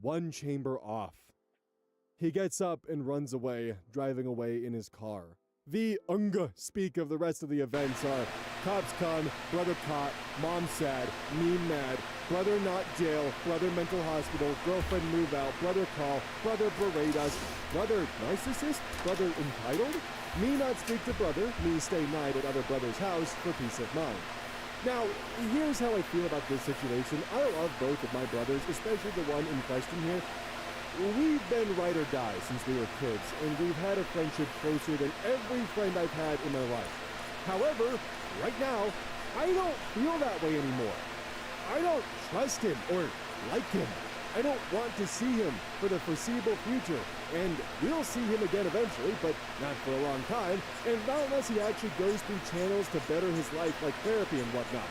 one chamber off. He gets up and runs away, driving away in his car. The speak of the rest of the events are cops come, brother caught, mom sad, me mad, brother not jail, brother mental hospital, girlfriend move out, brother call, brother berate us, brother narcissist, brother entitled, me not speak to brother, me stay night at other brother's house for peace of mind. Now, here's how I feel about this situation. I love both of my brothers, especially the one in question here. We've been ride or die since we were kids, and we've had a friendship closer than every friend I've had in my life. However, right now, I don't feel that way anymore. I don't trust him or like him. I don't want to see him for the foreseeable future, and we'll see him again eventually, but not for a long time, and not unless he actually goes through channels to better his life like therapy and whatnot.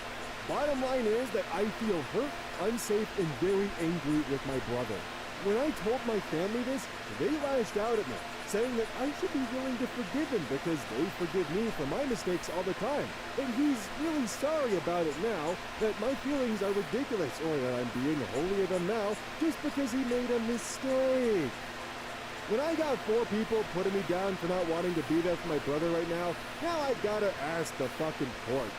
Bottom line is that I feel hurt, unsafe, and very angry with my brother. When I told my family this, they lashed out at me, saying that I should be willing to forgive him because they forgive me for my mistakes all the time. That he's really sorry about it now, that my feelings are ridiculous, or that I'm being holier than thou just because he made a mistake. When I got 4 people putting me down for not wanting to be there for my brother right now I gotta ask the fucking court.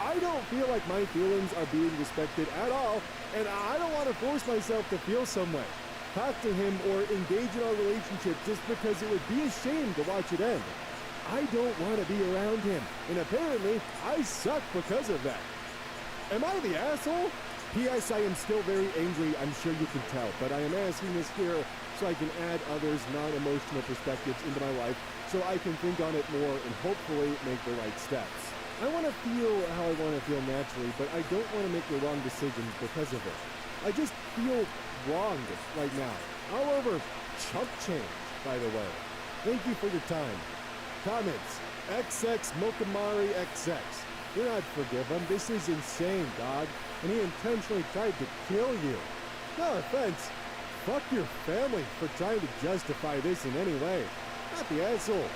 I don't feel like my feelings are being respected at all, and I don't want to force myself to feel some way. Talk to him or engage in our relationship just because it would be a shame to watch it end. I don't want to be around him, and apparently I suck because of that. Am I the asshole? P.S. I am still very angry, I'm sure you can tell, but I am asking this here so I can add others' non-emotional perspectives into my life so I can think on it more and hopefully make the right steps. I want to feel how I want to feel naturally, but I don't want to make the wrong decisions because of it. I just feel wronged right now. All over chump change, by the way. Thank you for your time. Comments. XX Mokamari XX. Do not forgive him. This is insane, dog. And he intentionally tried to kill you. No offense. Fuck your family for trying to justify this in any way. Not the asshole.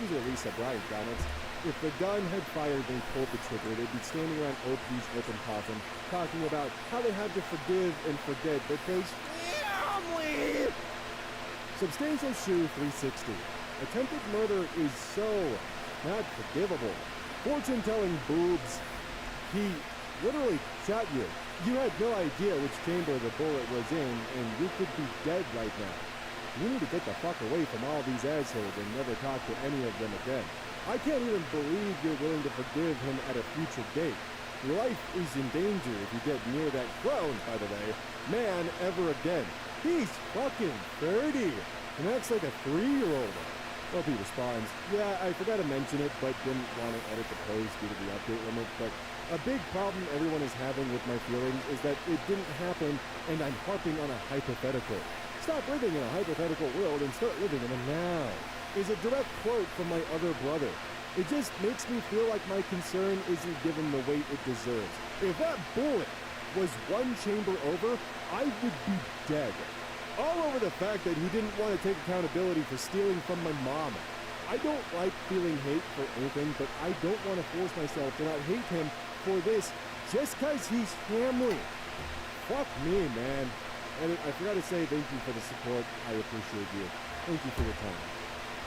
These are Lisa Bryant comments. If the gun had fired and pulled the trigger, they'd be standing around OP's open coffin, talking about how they had to forgive and forget because family! Substantial Shoe 360. Attempted murder is so not forgivable. Fortune-telling boobs. He literally shot you. You had no idea which chamber the bullet was in, and you could be dead right now. You need to get the fuck away from all these assholes and never talk to any of them again. I can't even believe you're willing to forgive him at a future date. Your life is in danger if you get near that clone, by the way, man ever again. He's fucking 30 and acts like a 3-year-old. Hope he responds, yeah, I forgot to mention it, but didn't want to edit the post due to the update limit, but a big problem everyone is having with my feelings is that it didn't happen and I'm harping on a hypothetical. Stop living in a hypothetical world and start living in a now. Is a direct quote from my other brother. It just makes me feel like my concern isn't given the weight it deserves. If that bullet was one chamber over, I would be dead. All over the fact that he didn't want to take accountability for stealing from my mom. I don't like feeling hate for anything, but I don't want to force myself to not hate him for this just because he's family. Fuck me, man. And I forgot to say thank you for the support. I appreciate you. Thank you for your time.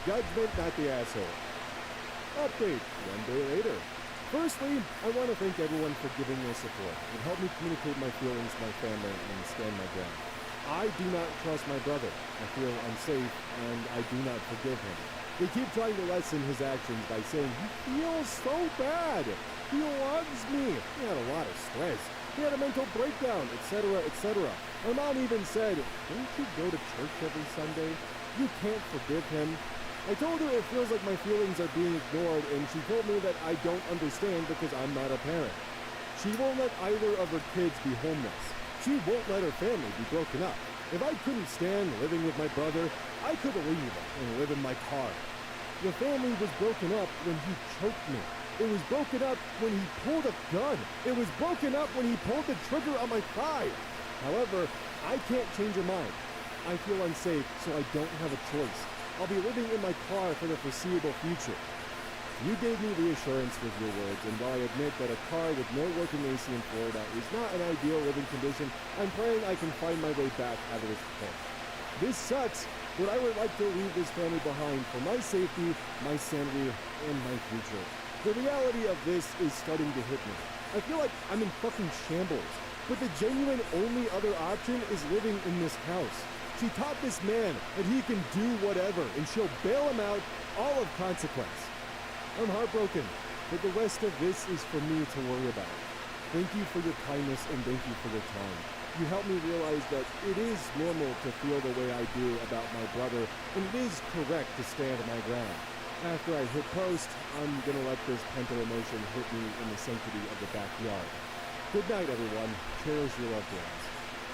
Judgment, not the asshole. Update, 1 day later. Firstly, I want to thank everyone for giving their support. It helped me communicate my feelings to my family and stand my ground. I do not trust my brother. I feel unsafe, and I do not forgive him. They keep trying to lessen his actions by saying he feels so bad. He loves me. He had a lot of stress. He had a mental breakdown, etc., etc. My mom even said, don't you go to church every Sunday? You can't forgive him. I told her it feels like my feelings are being ignored, and she told me that I don't understand because I'm not a parent. She won't let either of her kids be homeless. She won't let her family be broken up. If I couldn't stand living with my brother, I could leave and live in my car. The family was broken up when he choked me. It was broken up when he pulled a gun. It was broken up when he pulled the trigger on my thigh. However, I can't change her mind. I feel unsafe, so I don't have a choice. I'll be living in my car for the foreseeable future. You gave me reassurance with your words, and while I admit that a car with no working AC in Florida is not an ideal living condition, I'm praying I can find my way back out of this pit. This sucks, but I would like to leave this family behind for my safety, my sanity, and my future. The reality of this is starting to hit me. I feel like I'm in fucking shambles, but the genuine only other option is living in this house. She taught this man that he can do whatever, and she'll bail him out, all of consequence. I'm heartbroken, but the rest of this is for me to worry about. Thank you for your kindness and thank you for your time. You helped me realize that it is normal to feel the way I do about my brother, and it is correct to stand my ground. After I hit post, I'm gonna let this pent emotion hit me in the sanctity of the backyard. Good night, everyone. Cherish your loved ones.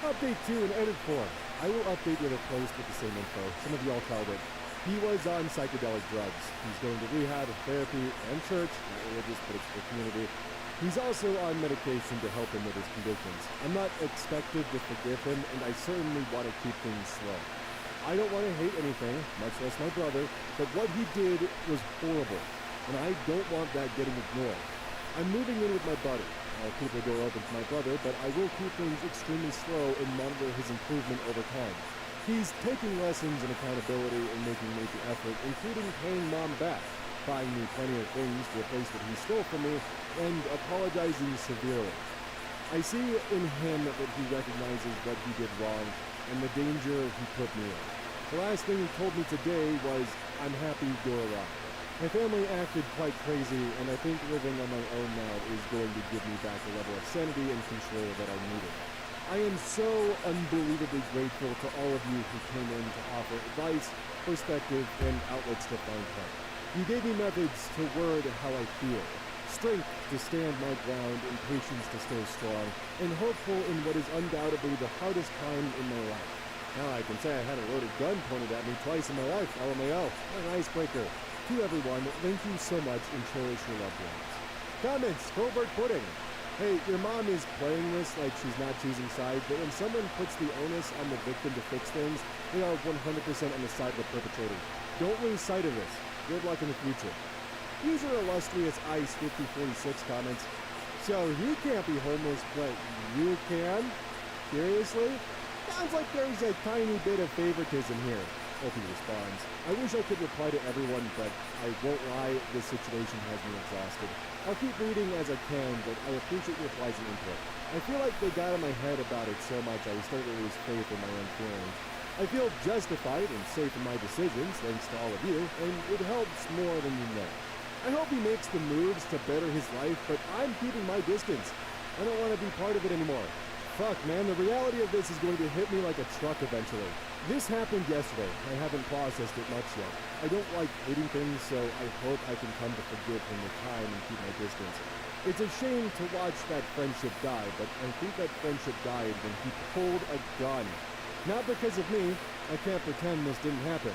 Update 2 in edit form. I will update the other post with the same info. Some of y'all called it. He was on psychedelic drugs. He's going to rehab, therapy, and church, not religious, but it's for community. He's also on medication to help him with his conditions. I'm not expected to forgive him, and I certainly want to keep things slow. I don't want to hate anything, much less my brother, but what he did was horrible, and I don't want that getting ignored. I'm moving in with my buddy. I'll keep the door open to my brother, but I will keep things extremely slow and monitor his improvement over time. He's taking lessons in accountability and making major effort, including paying Mom back, buying me plenty of things to replace what he stole from me, and apologizing severely. I see in him that he recognizes what he did wrong and the danger he put me in. The last thing he told me today was, "I'm happy you're alive." My family acted quite crazy, and I think living on my own now is going to give me back a level of sanity and control that I needed. I am so unbelievably grateful to all of you who came in to offer advice, perspective, and outlets to find help. You gave me methods to word how I feel, strength to stand my ground, and patience to stay strong, and hopeful in what is undoubtedly the hardest time in my life. Now I can say I had a loaded gun pointed at me twice in my life, LMAO, an icebreaker. To everyone, thank you so much and cherish your loved ones. Comments, covert pudding. Hey, your mom is playing this like she's not choosing sides, but when someone puts the onus on the victim to fix things, they are 100% on the side of the perpetrator. Don't lose sight of this. Good luck in the future. User illustrious Ice5046 comments, "So he can't be homeless, but you can? Seriously? Sounds like there's a tiny bit of favoritism here." Opie responds, "I wish I could reply to everyone, but I won't lie, this situation has me exhausted. I'll keep reading as I can, but I appreciate your replies and input. I feel like they got in my head about it so much I was starting to lose faith in my own feelings. I feel justified and safe in my decisions, thanks to all of you, and it helps more than you know. I hope he makes the moves to better his life, but I'm keeping my distance. I don't want to be part of it anymore. Fuck, man, the reality of this is going to hit me like a truck eventually. This happened yesterday. I haven't processed it much yet. I don't like hating things, so I hope I can come to forgive him with time and keep my distance. It's a shame to watch that friendship die, but I think that friendship died when he pulled a gun. Not because of me. I can't pretend this didn't happen.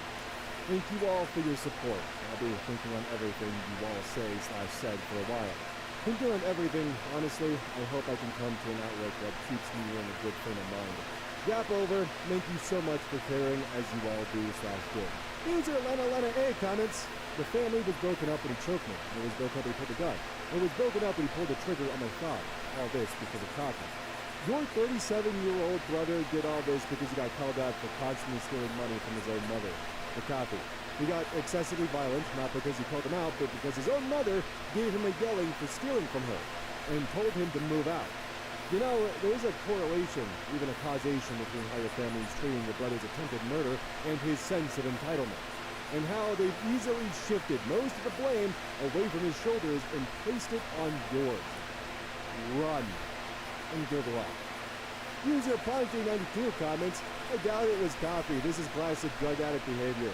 Thank you all for your support. I'll be thinking on everything you all say/said for a while. Thinking on everything, honestly, I hope I can come to an outlook that keeps me in a good frame of mind. Gap over, thank you so much for caring as you all do/did. User Lena A comments, "The family was broken up when he choked me. It was broken up when he pulled the gun. It was broken up when he pulled the trigger on my thigh. All this because of coffee. Your 37-year-old brother did all this because he got called out for constantly stealing money from his own mother. The copy. He got excessively violent, not because he called him out, but because his own mother gave him a yelling for stealing from her and told him to move out. You know, there's a correlation, even a causation between how your family's treating your brother's attempted murder and his sense of entitlement, and how they've easily shifted most of the blame away from his shoulders and placed it on yours. Run. And good luck." User Ponte92 comments, "I doubt it was coffee. This is classic drug addict behavior."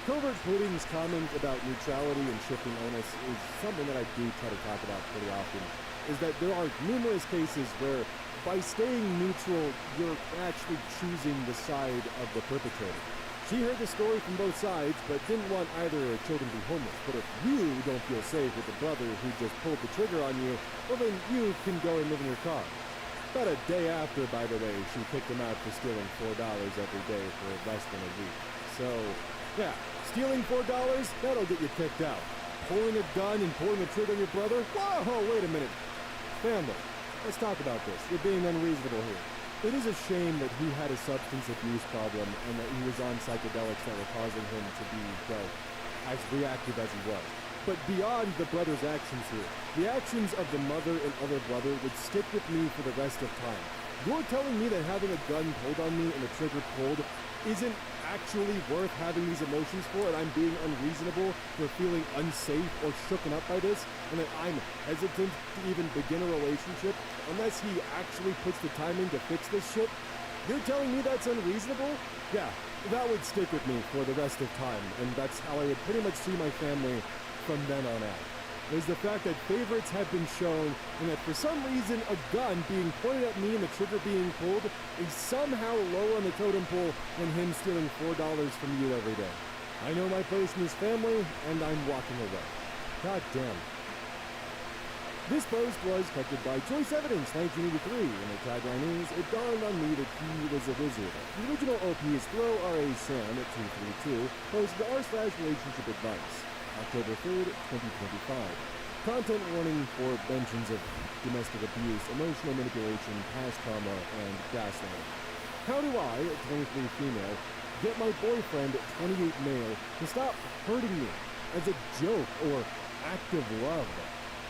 Covert Pudding's comment about neutrality and shifting onus is something that I do try to talk about pretty often, is that there are numerous cases where by staying neutral, you're actually choosing the side of the perpetrator. She heard the story from both sides, but didn't want either her children to be homeless. But if you don't feel safe with the brother who just pulled the trigger on you, well then you can go and live in your car. About a day after, by the way, she picked him out for stealing $4 every day for less than a week. So, yeah, stealing $4, that'll get you kicked out. pulling a gun and pulling the trigger on your brother? Whoa, wait a minute. Family, let's talk about this. You're being unreasonable here. It is a shame that he had a substance abuse problem and that he was on psychedelics that were causing him to be, well, as reactive as he was. But beyond the brother's actions here, the actions of the mother and other brother would stick with me for the rest of time. You're telling me that having a gun pulled on me and a trigger pulled isn't actually worth having these emotions for, and I'm being unreasonable for feeling unsafe or shooken up by this, and that I'm hesitant to even begin a relationship unless he actually puts the time in to fix this shit? You're telling me that's unreasonable? Yeah, that would stick with me for the rest of time, and that's how I would pretty much see my family from then on out. Is the fact that favorites have been shown, and that for some reason a gun being pointed at me and the trigger being pulled is somehow lower on the totem pole than him stealing $4 from you every day. I know my place in this family, and I'm walking away. God damn. This post was collected by Choice Evidence 1983, and the tagline is, "It dawned on me that he was a wizard." The original OP is Throw R.A. Sam at 232, posted r/relationship advice. October 3rd, 2025. Content warning for mentions of domestic abuse, emotional manipulation, past trauma, and gaslighting. How do I, 23 female, get my boyfriend, 28 male, to stop hurting me as a joke or act of love?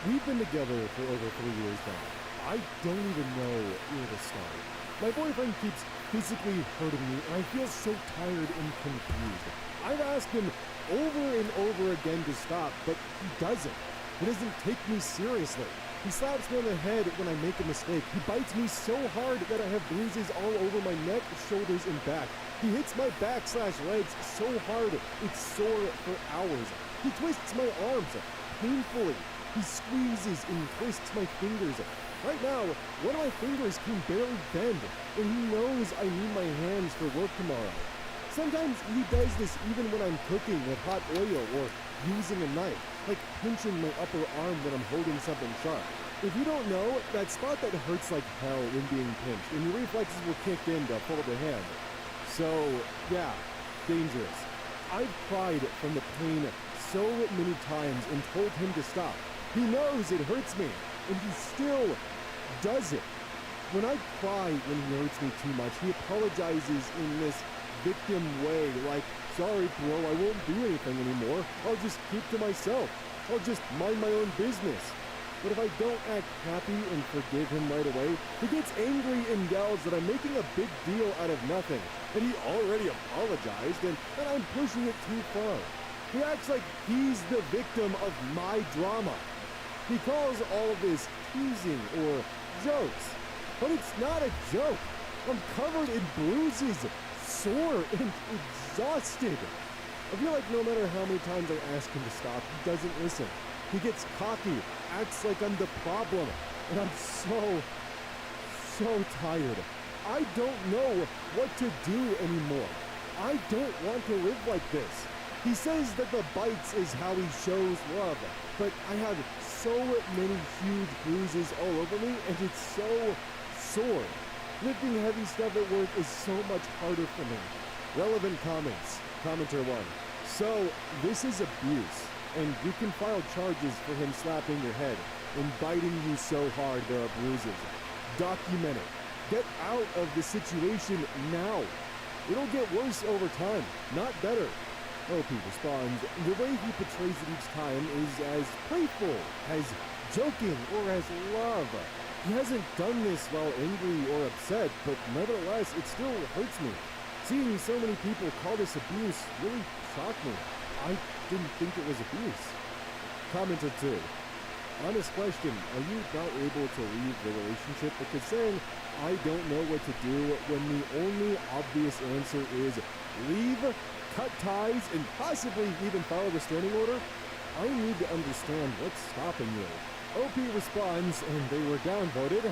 We've been together for over 3 years now. I don't even know where to start. My boyfriend keeps physically hurting me, and I feel so tired and confused. I've asked him over and over again to stop, but he doesn't. He doesn't take me seriously. He slaps me on the head when I make a mistake. He bites me so hard that I have bruises all over my neck, shoulders, and back. He hits my back/legs so hard it's sore for hours. He twists my arms painfully. He squeezes and twists my fingers. Right now, one of my fingers can barely bend, and he knows I need my hands for work tomorrow. Sometimes he does this even when I'm cooking with hot oil or using a knife, like pinching my upper arm when I'm holding something sharp. If you don't know, that spot that hurts like hell when being pinched, and your reflexes will kick in to hold the hand. So, yeah, dangerous. I've cried from the pain so many times and told him to stop. He knows it hurts me, and he still does it. When I cry when he hurts me too much, he apologizes in this victim way, like, "Sorry, bro, I won't do anything anymore. I'll just keep to myself. I'll just mind my own business." But if I don't act happy and forgive him right away, he gets angry and yells that I'm making a big deal out of nothing, and he already apologized, and I'm pushing it too far. He acts like he's the victim of my drama. He calls all of this teasing or jokes, but it's not a joke. I'm covered in bruises, sore and exhausted. I feel like no matter how many times I ask him to stop, he doesn't listen. He gets cocky, acts like I'm the problem, and I'm so tired. I don't know what to do anymore. I don't want to live like this. He says that the bites is how he shows love, but I have so many huge bruises all over me, and it's so sore. Lifting heavy stuff at work is so much harder for me. Relevant comments. Commenter 1. So, this is abuse, and you can file charges for him slapping your head and biting you so hard there are bruises. Document it. Get out of the situation now. It'll get worse over time, not better. OP responds, the way he portrays it each time is as playful, as joking, or as love. He hasn't done this while angry or upset, but nevertheless, it still hurts me. Seeing so many people call this abuse really shocked me. I didn't think it was abuse. Commenter 2. Honest question, are you not able to leave the relationship? Because saying, I don't know what to do, when the only obvious answer is leave, cut ties, and possibly even file a restraining order? I need to understand what's stopping you. OP responds, and they were downvoted.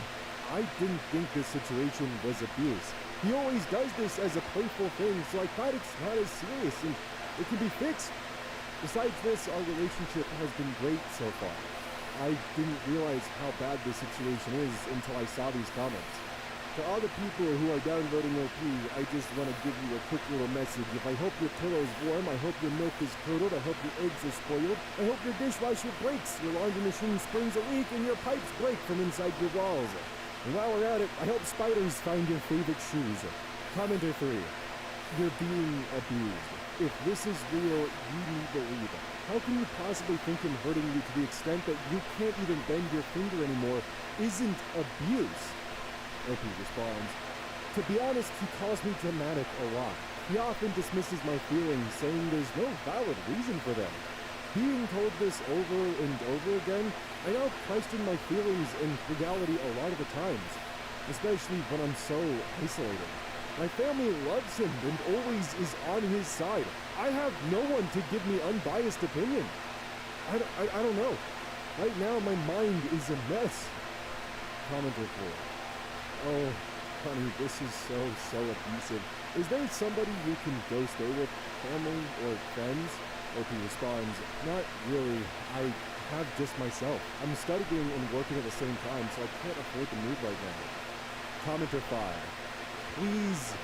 I didn't think this situation was abuse. He always does this as a playful thing, so I thought it's not as serious, and it can be fixed. Besides this, our relationship has been great so far. I didn't realize how bad this situation is until I saw these comments. To all the people who are downvoting OP, I just want to give you a quick little message. If I hope your pillow's warm, I hope your milk is curdled, I hope your eggs are spoiled, I hope your dishwasher breaks, your laundry machine springs a leak, and your pipes break from inside your walls. And while we're at it, I hope spiders find your favorite shoes. Commenter 3. You're being abused. If this is real, you need to leave. How can you possibly think him hurting you to the extent that you can't even bend your finger anymore isn't abuse? OP responds, to be honest, he calls me dramatic a lot. He often dismisses my feelings, saying there's no valid reason for them. Being told this over and over again, I now question my feelings and reality a lot of the times, especially when I'm so isolated. My family loves him and always is on his side. I have no one to give me unbiased opinion. I don't know. Right now, my mind is a mess. Commenter 4. Oh, honey, this is so abusive. Is there somebody you can go stay with, family or friends? OP responds, not really. I have just myself. I'm studying and working at the same time, so I can't afford to move right now. Commenter 5. Please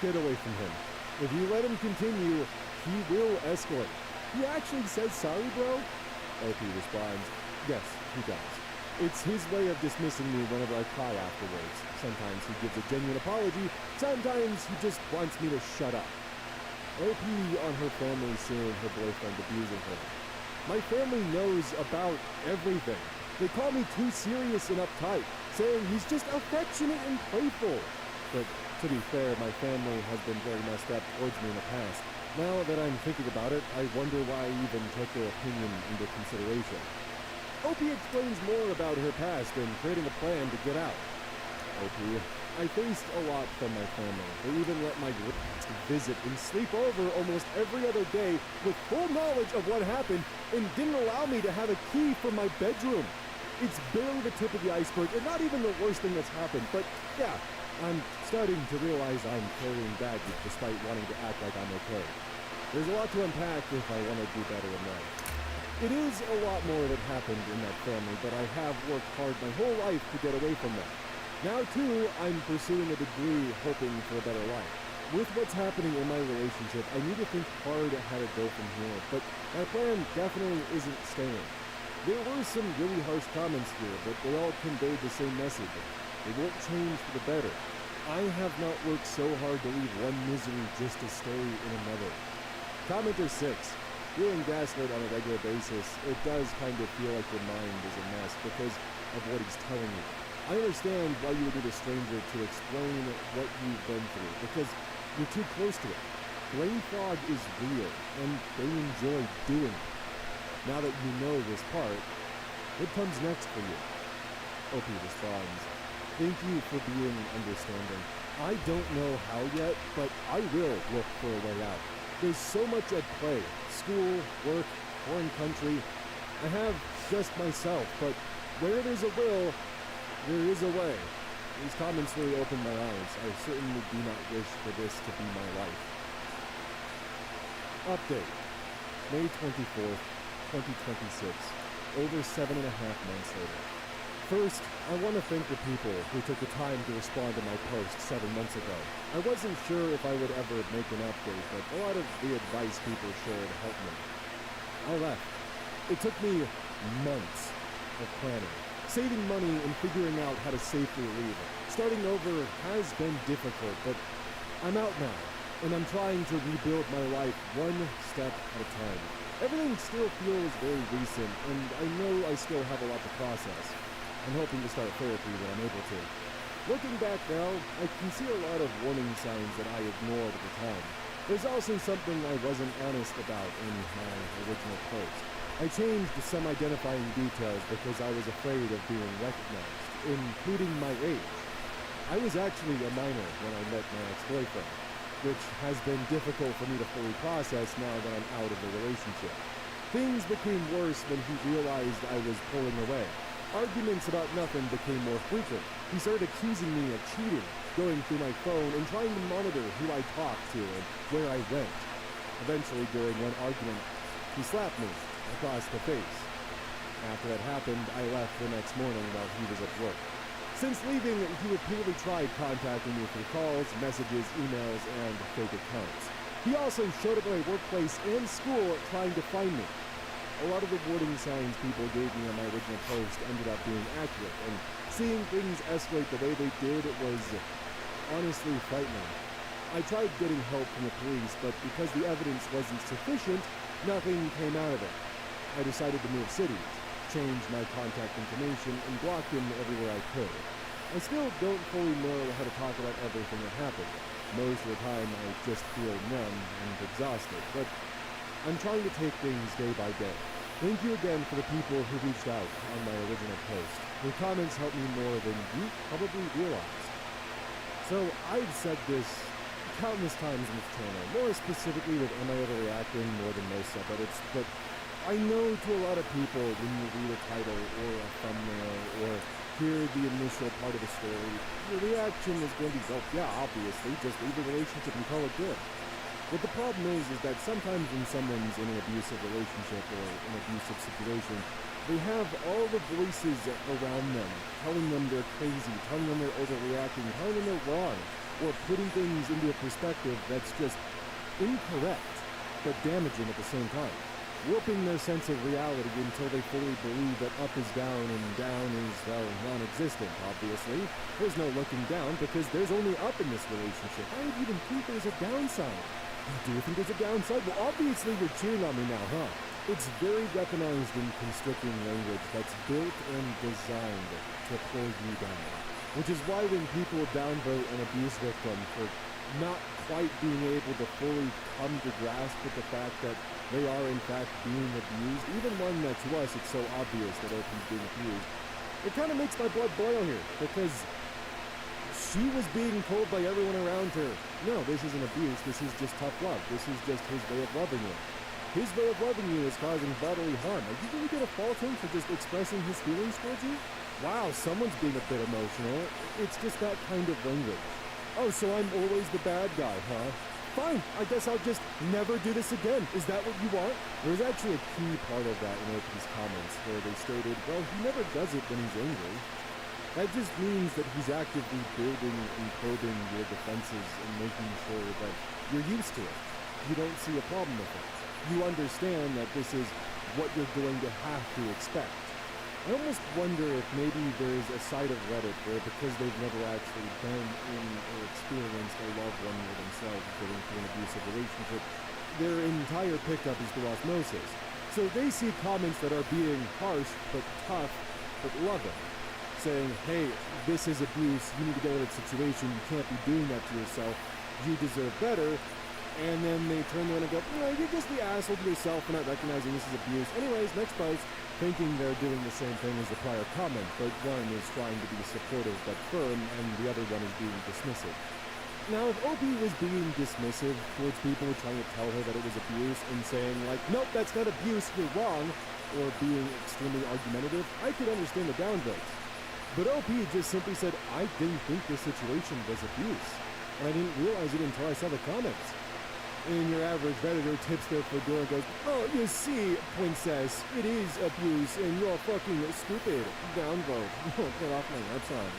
get away from him. If you let him continue, he will escalate. He actually says sorry, bro? OP responds, yes, he does. It's his way of dismissing me whenever I cry afterwards. Sometimes he gives a genuine apology, sometimes he just wants me to shut up. OP on her family seeing her boyfriend abusing her. My family knows about everything. They call me too serious and uptight, saying he's just affectionate and playful. But to be fair, my family has been very messed up towards me in the past. Now that I'm thinking about it, I wonder why I even took their opinion into consideration. OP explains more about her past and creating a plan to get out. OP, I faced a lot from my family. They even let my visit and sleep over almost every other day with full knowledge of what happened and didn't allow me to have a key for my bedroom. It's barely the tip of the iceberg and not even the worst thing that's happened, but yeah, I'm starting to realize I'm carrying baggage despite wanting to act like I'm okay. There's a lot to unpack if I want to do better in life. It is a lot more that happened in that family, but I have worked hard my whole life to get away from them. Now, too, I'm pursuing a degree hoping for a better life. With what's happening in my relationship, I need to think hard at how to go from here, but my plan definitely isn't staying. There were some really harsh comments here, but they all conveyed the same message. It won't change for the better. I have not worked so hard to leave one misery just to stay in another. Commenter 6. Feeling gaslit on a regular basis, it does kind of feel like your mind is a mess because of what he's telling you. I understand why you would need a stranger to explain what you've been through, because you're too close to it. Brain fog is real, and they enjoy doing it. Now that you know this part, what comes next for you? OP responds, thank you for being understanding. I don't know how yet, but I will look for a way out. There's so much at play. School, work, foreign country. I have just myself, but where there's a will, there is a way. These comments really opened my eyes. I certainly do not wish for this to be my life. Update. May 24th, 2026. Over 7.5 months later. First, I want to thank the people who took the time to respond to my post 7 months ago. I wasn't sure if I would ever make an update, but a lot of the advice people shared helped me. I left. It took me months of planning, saving money and figuring out how to safely leave. Starting over has been difficult, but I'm out now, and I'm trying to rebuild my life one step at a time. Everything still feels very recent, and I know I still have a lot to process. I'm hoping to start therapy when I'm able to. Looking back now, I can see a lot of warning signs that I ignored at the time. There's also something I wasn't honest about in my original post. I changed some identifying details because I was afraid of being recognized, including my age. I was actually a minor when I met my ex-boyfriend, which has been difficult for me to fully process now that I'm out of the relationship. Things became worse when he realized I was pulling away. Arguments about nothing became more frequent. He started accusing me of cheating, going through my phone and trying to monitor who I talked to and where I went. Eventually, during one argument, he slapped me across the face. After that happened, I left the next morning while he was at work. Since leaving, he repeatedly tried contacting me through calls, messages, emails, and fake accounts. He also showed up at my workplace and school trying to find me. A lot of the warning signs people gave me on my original post ended up being accurate, and seeing things escalate the way they did was honestly frightening. I tried getting help from the police, but because the evidence wasn't sufficient, nothing came out of it. I decided to move cities, change my contact information, and block him everywhere I could. I still don't fully know how to talk about everything that happened. Most of the time, I just feel numb and exhausted, but I'm trying to take things day by day. Thank you again for the people who reached out on my original post. Your comments helped me more than you probably realized. So, I've said this countless times on this channel, more specifically with Am I Overreacting more than most subreddits, but I know to a lot of people when you read a title or a thumbnail or hear the initial part of the story, your reaction is going to be, oh yeah, obviously, just leave the relationship and call it good. But the problem is that sometimes when someone's in an abusive relationship or an abusive situation, they have all the voices around them telling them they're crazy, telling them they're overreacting, telling them they're wrong, or putting things into a perspective that's just incorrect, but damaging at the same time, warping their sense of reality until they fully believe that up is down and down is, well, non-existent, obviously. There's no looking down because there's only up in this relationship. Why would you even think there's a downside? Do you think there's a downside? Well, obviously you're cheering on me now, huh? It's very weaponized and constricting language that's built and designed to pull you down. Which is why when people downvote an abuse victim for not quite being able to fully come to grasp with the fact that they are in fact being abused, even one that to us it's so obvious that Opie's being abused, it kind of makes my blood boil here, because she was being told by everyone around her, no, this isn't abuse, this is just tough love, this is just his way of loving you. His way of loving you is causing bodily harm. Are you really gonna fault him for just expressing his feelings towards you? Wow, someone's being a bit emotional. It's just that kind of language. Oh, so I'm always the bad guy, huh? Fine, I guess I'll just never do this again. Is that what you want? There's actually a key part of that in Opie's comments where they stated, well, he never does it when he's angry. That just means that he's actively building and probing your defenses and making sure that you're used to it. You don't see a problem with it. You understand that this is what you're going to have to expect. I almost wonder if maybe there's a side of Reddit where, because they've never actually been in or experienced a loved one or themselves getting into an abusive relationship, their entire pickup is through osmosis. So they see comments that are being harsh, but tough, but loving, saying, hey, this is abuse, you need to get out of that situation, you can't be doing that to yourself, you deserve better. And then they turn around and go, you're just the asshole to yourself for not recognizing this is abuse. Anyways, next post, thinking they're doing the same thing as the prior comment, but one is trying to be supportive but firm, and the other one is being dismissive. Now, if Opie was being dismissive towards people trying to tell her that it was abuse and saying, like, nope, that's not abuse, you're wrong, or being extremely argumentative, I could understand the downvotes. But Opie just simply said, I didn't think this situation was abuse, and I didn't realize it until I saw the comments. And your average Redditor tips their door and goes, oh, you see, princess, it is abuse, and you're fucking stupid. Downvote. Get off my website.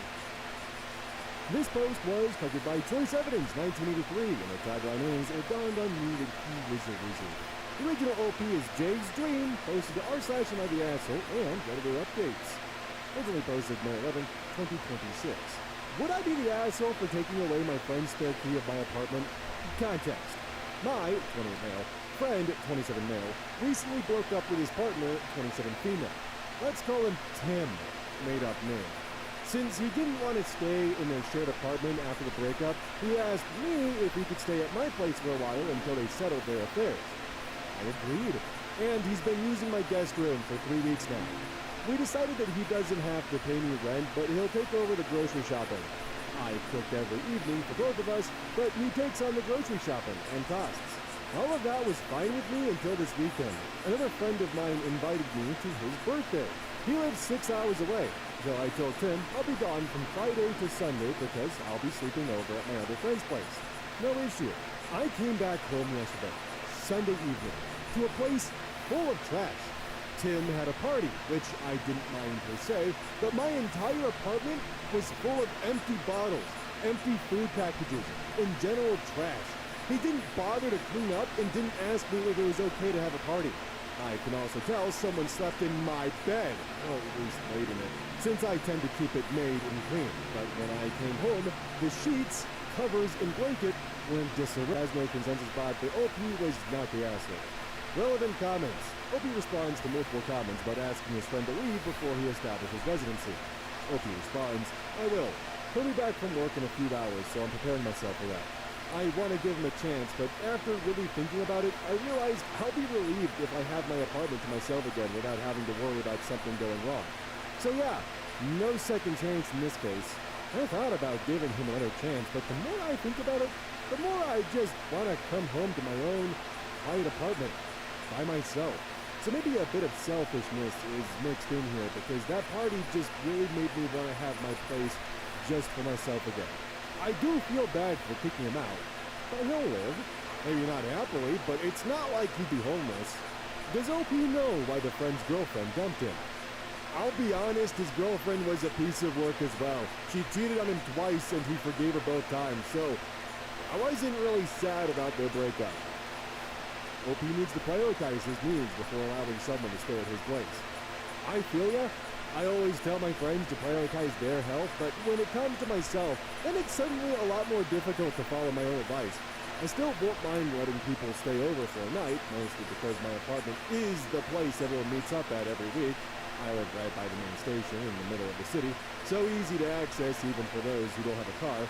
This post was covered by Choice Evidence, 1983, and the tagline is, it dawned on me that he was a wizard. The original OP is Jay's Dream, posted to r/AmITheAsshole, and Redditor updates. Originally posted May 11, 2026. Would I be the asshole for taking away my friend's spare key of my apartment? Context. My, 28 male, friend, 27 male, recently broke up with his partner, 27 female. Let's call him Tim, made up name. Since he didn't want to stay in their shared apartment after the breakup, he asked me if he could stay at my place for a while until they settled their affairs. I agreed, and he's been using my guest room for 3 weeks now. We decided that he doesn't have to pay me rent, but he'll take over the grocery shopping. I cook every evening for both of us, but he takes on the grocery shopping and costs. All of that was fine with me until this weekend. Another friend of mine invited me to his birthday. He lives 6 hours away, so I told Tim I'll be gone from Friday to Sunday because I'll be sleeping over at my other friend's place. No issue. I came back home yesterday, Sunday evening, to a place full of trash. Tim had a party, which I didn't mind per se, but my entire apartment was full of empty bottles, empty food packages, and general trash. He didn't bother to clean up and didn't ask me if it was okay to have a party. I can also tell someone slept in my bed, or at least laid in it, since I tend to keep it made and clean. But when I came home, the sheets, covers, and blanket were in disarray. Has no consensus vibe, but OP was not the asshole. Relevant comments. OP responds to multiple comments about asking his friend to leave before he establishes residency. OP responds, I will. He'll be back from work in a few hours, so I'm preparing myself for that. I want to give him a chance, but after really thinking about it, I realized I'll be relieved if I have my apartment to myself again without having to worry about something going wrong. So yeah, no second chance in this case. I thought about giving him another chance, but the more I think about it, the more I just want to come home to my own quiet apartment by myself. So maybe a bit of selfishness is mixed in here, because that party just really made me want to have my place just for myself again. I do feel bad for kicking him out, but he'll live. Maybe not happily, but it's not like he'd be homeless. Does OP know why the friend's girlfriend dumped him? I'll be honest, his girlfriend was a piece of work as well. She cheated on him twice and he forgave her both times, so I wasn't really sad about their breakup. OP needs to prioritize his needs before allowing someone to stay at his place. I feel ya. I always tell my friends to prioritize their health, but when it comes to myself, then it's suddenly a lot more difficult to follow my own advice. I still won't mind letting people stay over for a night, mostly because my apartment is the place everyone meets up at every week. I live right by the main station in the middle of the city, so easy to access even for those who don't have a car.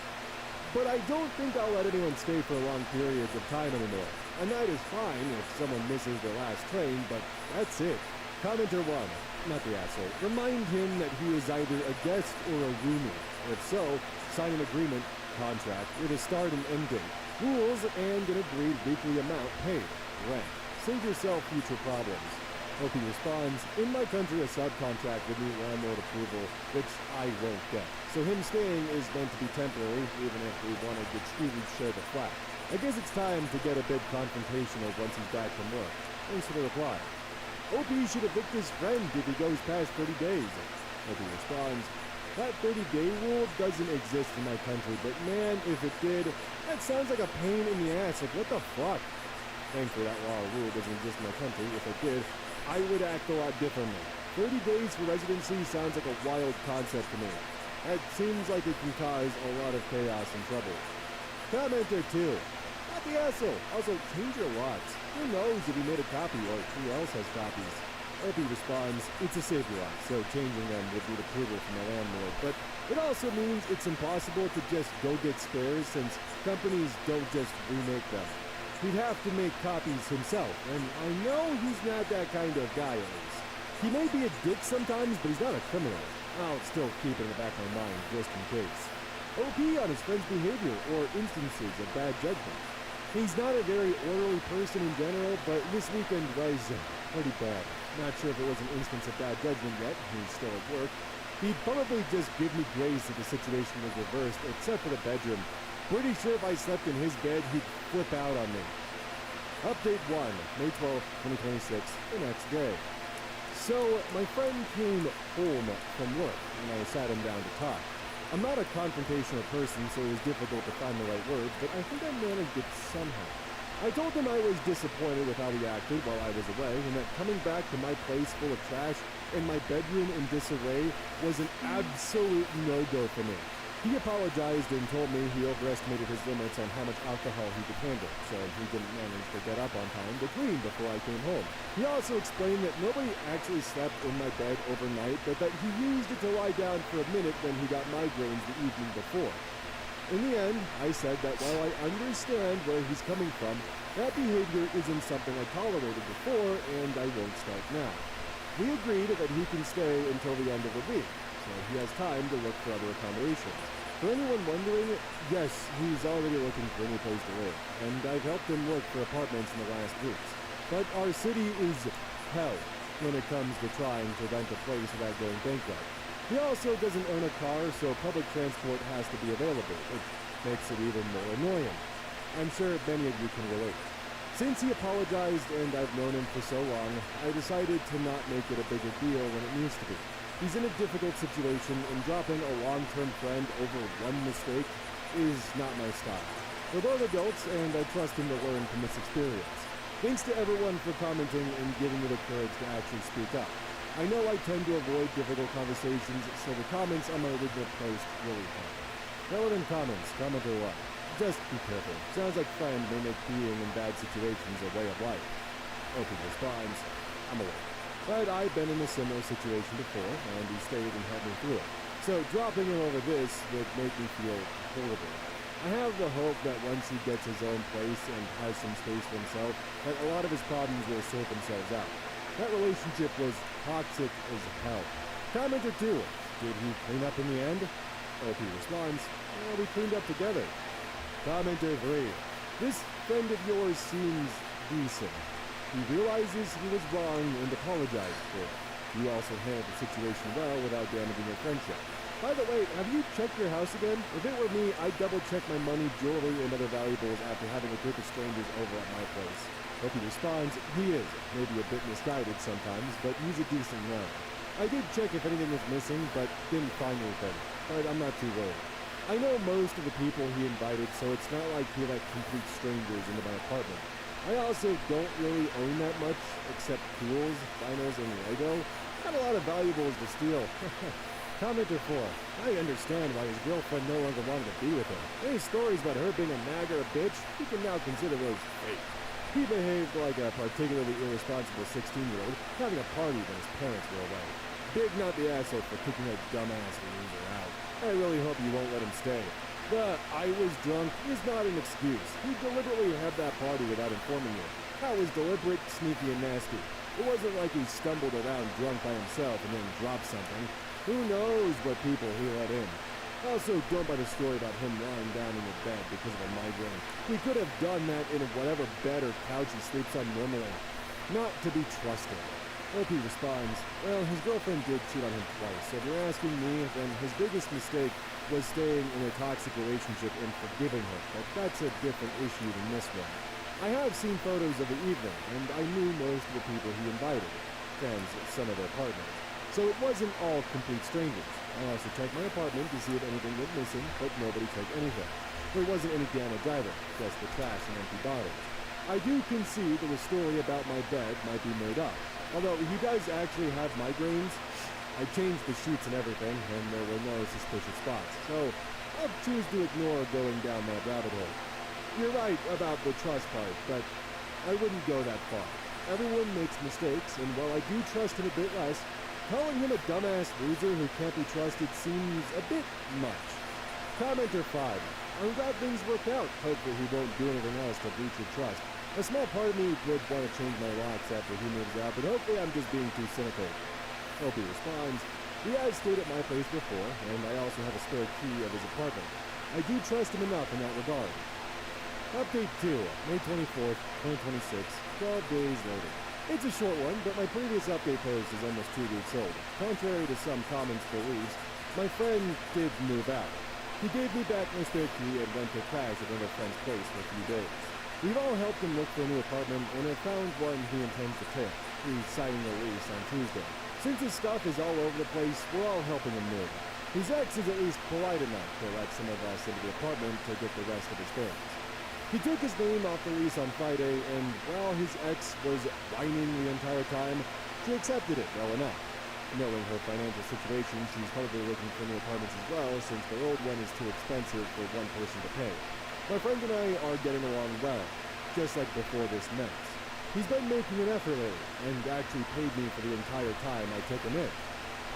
But I don't think I'll let anyone stay for long periods of time anymore. A night is fine if someone misses their last train, but that's it. Commenter 1, not the asshole, remind him that he is either a guest or a roomie. If so, sign an agreement, contract, with a start and end date, rules, and an agreed weekly amount paid, rent. Save yourself future problems. OP responds, in my country a subcontract would need landlord approval, which I won't get. So him staying is meant to be temporary, even if we wanted to truly share the flat. I guess it's time to get a bit confrontational once he's back from work. Thanks for the reply. OP should evict his friend if he goes past 30 days. OP responds, that 30-day rule doesn't exist in my country, but man, if it did, that sounds like a pain in the ass. Like, what the fuck? Thankfully, that law or rule doesn't exist in my country. If it did, I would act a lot differently. 30 days for residency sounds like a wild concept to me. That seems like it can cause a lot of chaos and trouble. Commenter 2. Not the asshole. Also, change your locks. Who knows if you made a copy or who else has copies? OP responds, it's a safety lock, so changing them would need approval from the landlord. But it also means it's impossible to just go get spares since companies don't just remake them. He'd have to make copies himself, and I know he's not that kind of guy at least. He may be a dick sometimes, but he's not a criminal. I'll still keep it in the back of my mind just in case. OP on his friend's behavior or instances of bad judgment. He's not a very orderly person in general, but this weekend was pretty bad. Not sure if it was an instance of bad judgment yet. He's still at work. He'd probably just give me grace if the situation was reversed, except for the bedroom. Pretty sure if I slept in his bed, he'd flip out on me. Update 1, May 12th, 2026, the next day. So, my friend came home from work, and I sat him down to talk. I'm not a confrontational person, so it was difficult to find the right words, but I think I managed it somehow. I told him I was disappointed with how he acted while I was away, and that coming back to my place full of trash and my bedroom in disarray was an absolute no-go for me. He apologized and told me he overestimated his limits on how much alcohol he could handle, so he didn't manage to get up on time to clean before I came home. He also explained that nobody actually slept in my bed overnight, but that he used it to lie down for a minute when he got migraines the evening before. In the end, I said that while I understand where he's coming from, that behavior isn't something I tolerated before, and I won't start now. We agreed that he can stay until the end of the week, so he has time to look for other accommodations. For anyone wondering, yes, he's already looking for a new place to live, and I've helped him look for apartments in the last weeks. But our city is hell when it comes to trying to rent a place without going bankrupt. He also doesn't own a car, so public transport has to be available, which makes it even more annoying. I'm sure many of you can relate. Since he apologized and I've known him for so long, I decided to not make it a bigger deal than it needs to be. He's in a difficult situation, and dropping a long-term friend over one mistake is not my style. We're both adults, and I trust him to learn from this experience. Thanks to everyone for commenting and giving me the courage to actually speak up. I know I tend to avoid difficult conversations, so the comments on my original post really help. Relevant comments, comment or what? Just be careful. Sounds like friend may make being in bad situations a way of life. OP responds, I'm aware. But I've been in a similar situation before, and he stayed and helped me through it. So dropping him over this would make me feel horrible. I have the hope that once he gets his own place and has some space for himself, that a lot of his problems will sort themselves out. That relationship was toxic as hell. Commenter 2, did he clean up in the end? OP responds, well, we cleaned up together. Commenter 3, this friend of yours seems decent. He realizes he was wrong and apologized for it. You also handled the situation well without damaging your friendship. By the way, have you checked your house again? If it were me, I'd double-check my money, jewelry, and other valuables after having a group of strangers over at my place. Hope he responds, he is. Maybe a bit misguided sometimes, but he's a decent man. I did check if anything was missing, but didn't find anything. But I'm not too worried. I know most of the people he invited, so it's not like he let complete strangers into my apartment. I also don't really own that much, except tools, dinos, and Lego. Not a lot of valuables to steal. Commenter 4, I understand why his girlfriend no longer wanted to be with him. Any stories about her being a nag or a bitch, he can now consider those fake. He behaved like a particularly irresponsible 16-year-old, having a party when his parents were away. Big not the asshole for kicking that dumbass loser out. I really hope you won't let him stay. The I was drunk is not an excuse. He deliberately had that party without informing you. That was deliberate, sneaky, and nasty. It wasn't like he stumbled around drunk by himself and then dropped something. Who knows what people he let in. Also, don't buy the story about him lying down in the bed because of a migraine. He could have done that in whatever bed or couch he sleeps on normally. Not to be trusted. OP responds, well, his girlfriend did cheat on him twice, so if you're asking me, then his biggest mistake was staying in a toxic relationship and forgiving her, but that's a different issue than this one. I have seen photos of the evening, and I knew most of the people he invited, friends of some of their partners. So it wasn't all complete strangers. I also checked my apartment to see if anything went missing, but nobody took anything. There wasn't any damage either, just the trash and empty bottles. I do concede that the story about my bed might be made up. Although he does actually have migraines, I changed the sheets and everything, and there were no suspicious spots. So I'll choose to ignore going down that rabbit hole. You're right about the trust part, but I wouldn't go that far. Everyone makes mistakes, and while I do trust him a bit less, calling him a dumbass loser who can't be trusted seems a bit much. Commenter 5. I'm glad things work out. Hopefully he won't do anything else to breach your trust. A small part of me would want to change my locks after he moves out, but hopefully I'm just being too cynical. Hope he responds, he has stayed at my place before, and I also have a spare key of his apartment. I do trust him enough in that regard. Update 2, May 24th, 2026, 12 days later. It's a short one, but my previous update post is almost 2 weeks old. Contrary to some comments for leaves, my friend did move out. He gave me back my spare key and went to crash at another friend's place for a few days. We've all helped him look for a new apartment and have found one he intends to take. He's signing the lease on Tuesday. Since his stuff is all over the place, we're all helping him move. His ex is at least polite enough to let some of us into the apartment to get the rest of his things. He took his name off the lease on Friday, and while his ex was whining the entire time, she accepted it well enough. Knowing her financial situation, she's probably looking for new apartments as well, since the old one is too expensive for one person to pay. My friend and I are getting along well, just like before this mess. He's been making an effort lately, and actually paid me for the entire time I took him in.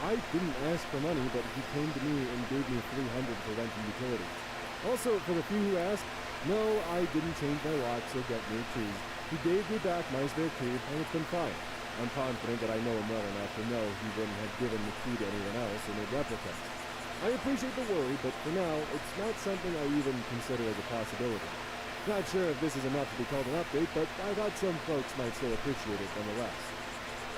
I didn't ask for money, but he came to me and gave me $300 for rent and utilities. Also, for the few who asked, no, I didn't change my locks or get new keys. He gave me back my spare key, and it's been fine. I'm confident that I know him well enough to know he wouldn't have given the key to anyone else or made replicas. I appreciate the worry, but for now, it's not something I even consider as a possibility. Not sure if this is enough to be called an update, but I thought some folks might still appreciate it nonetheless.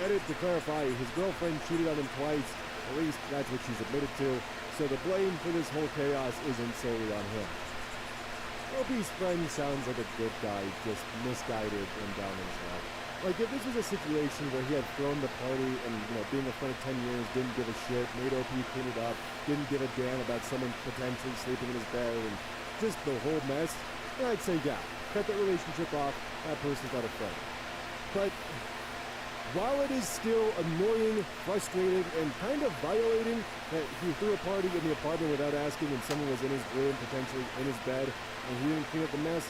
Edit to clarify, his girlfriend cheated on him twice, at least that's what she's admitted to, so the blame for this whole chaos isn't solely on him. OP's friend sounds like a good guy, just misguided and down in his luck. Like, if this was a situation where he had thrown the party and, being a friend of 10 years, didn't give a shit, made OP clean it up, didn't give a damn about someone potentially sleeping in his bed, and just the whole mess, then I'd say, yeah, cut that relationship off, that person's not a friend. But while it is still annoying, frustrating, and kind of violating that he threw a party in the apartment without asking and someone was in his room, potentially in his bed, and he didn't clean up the mess,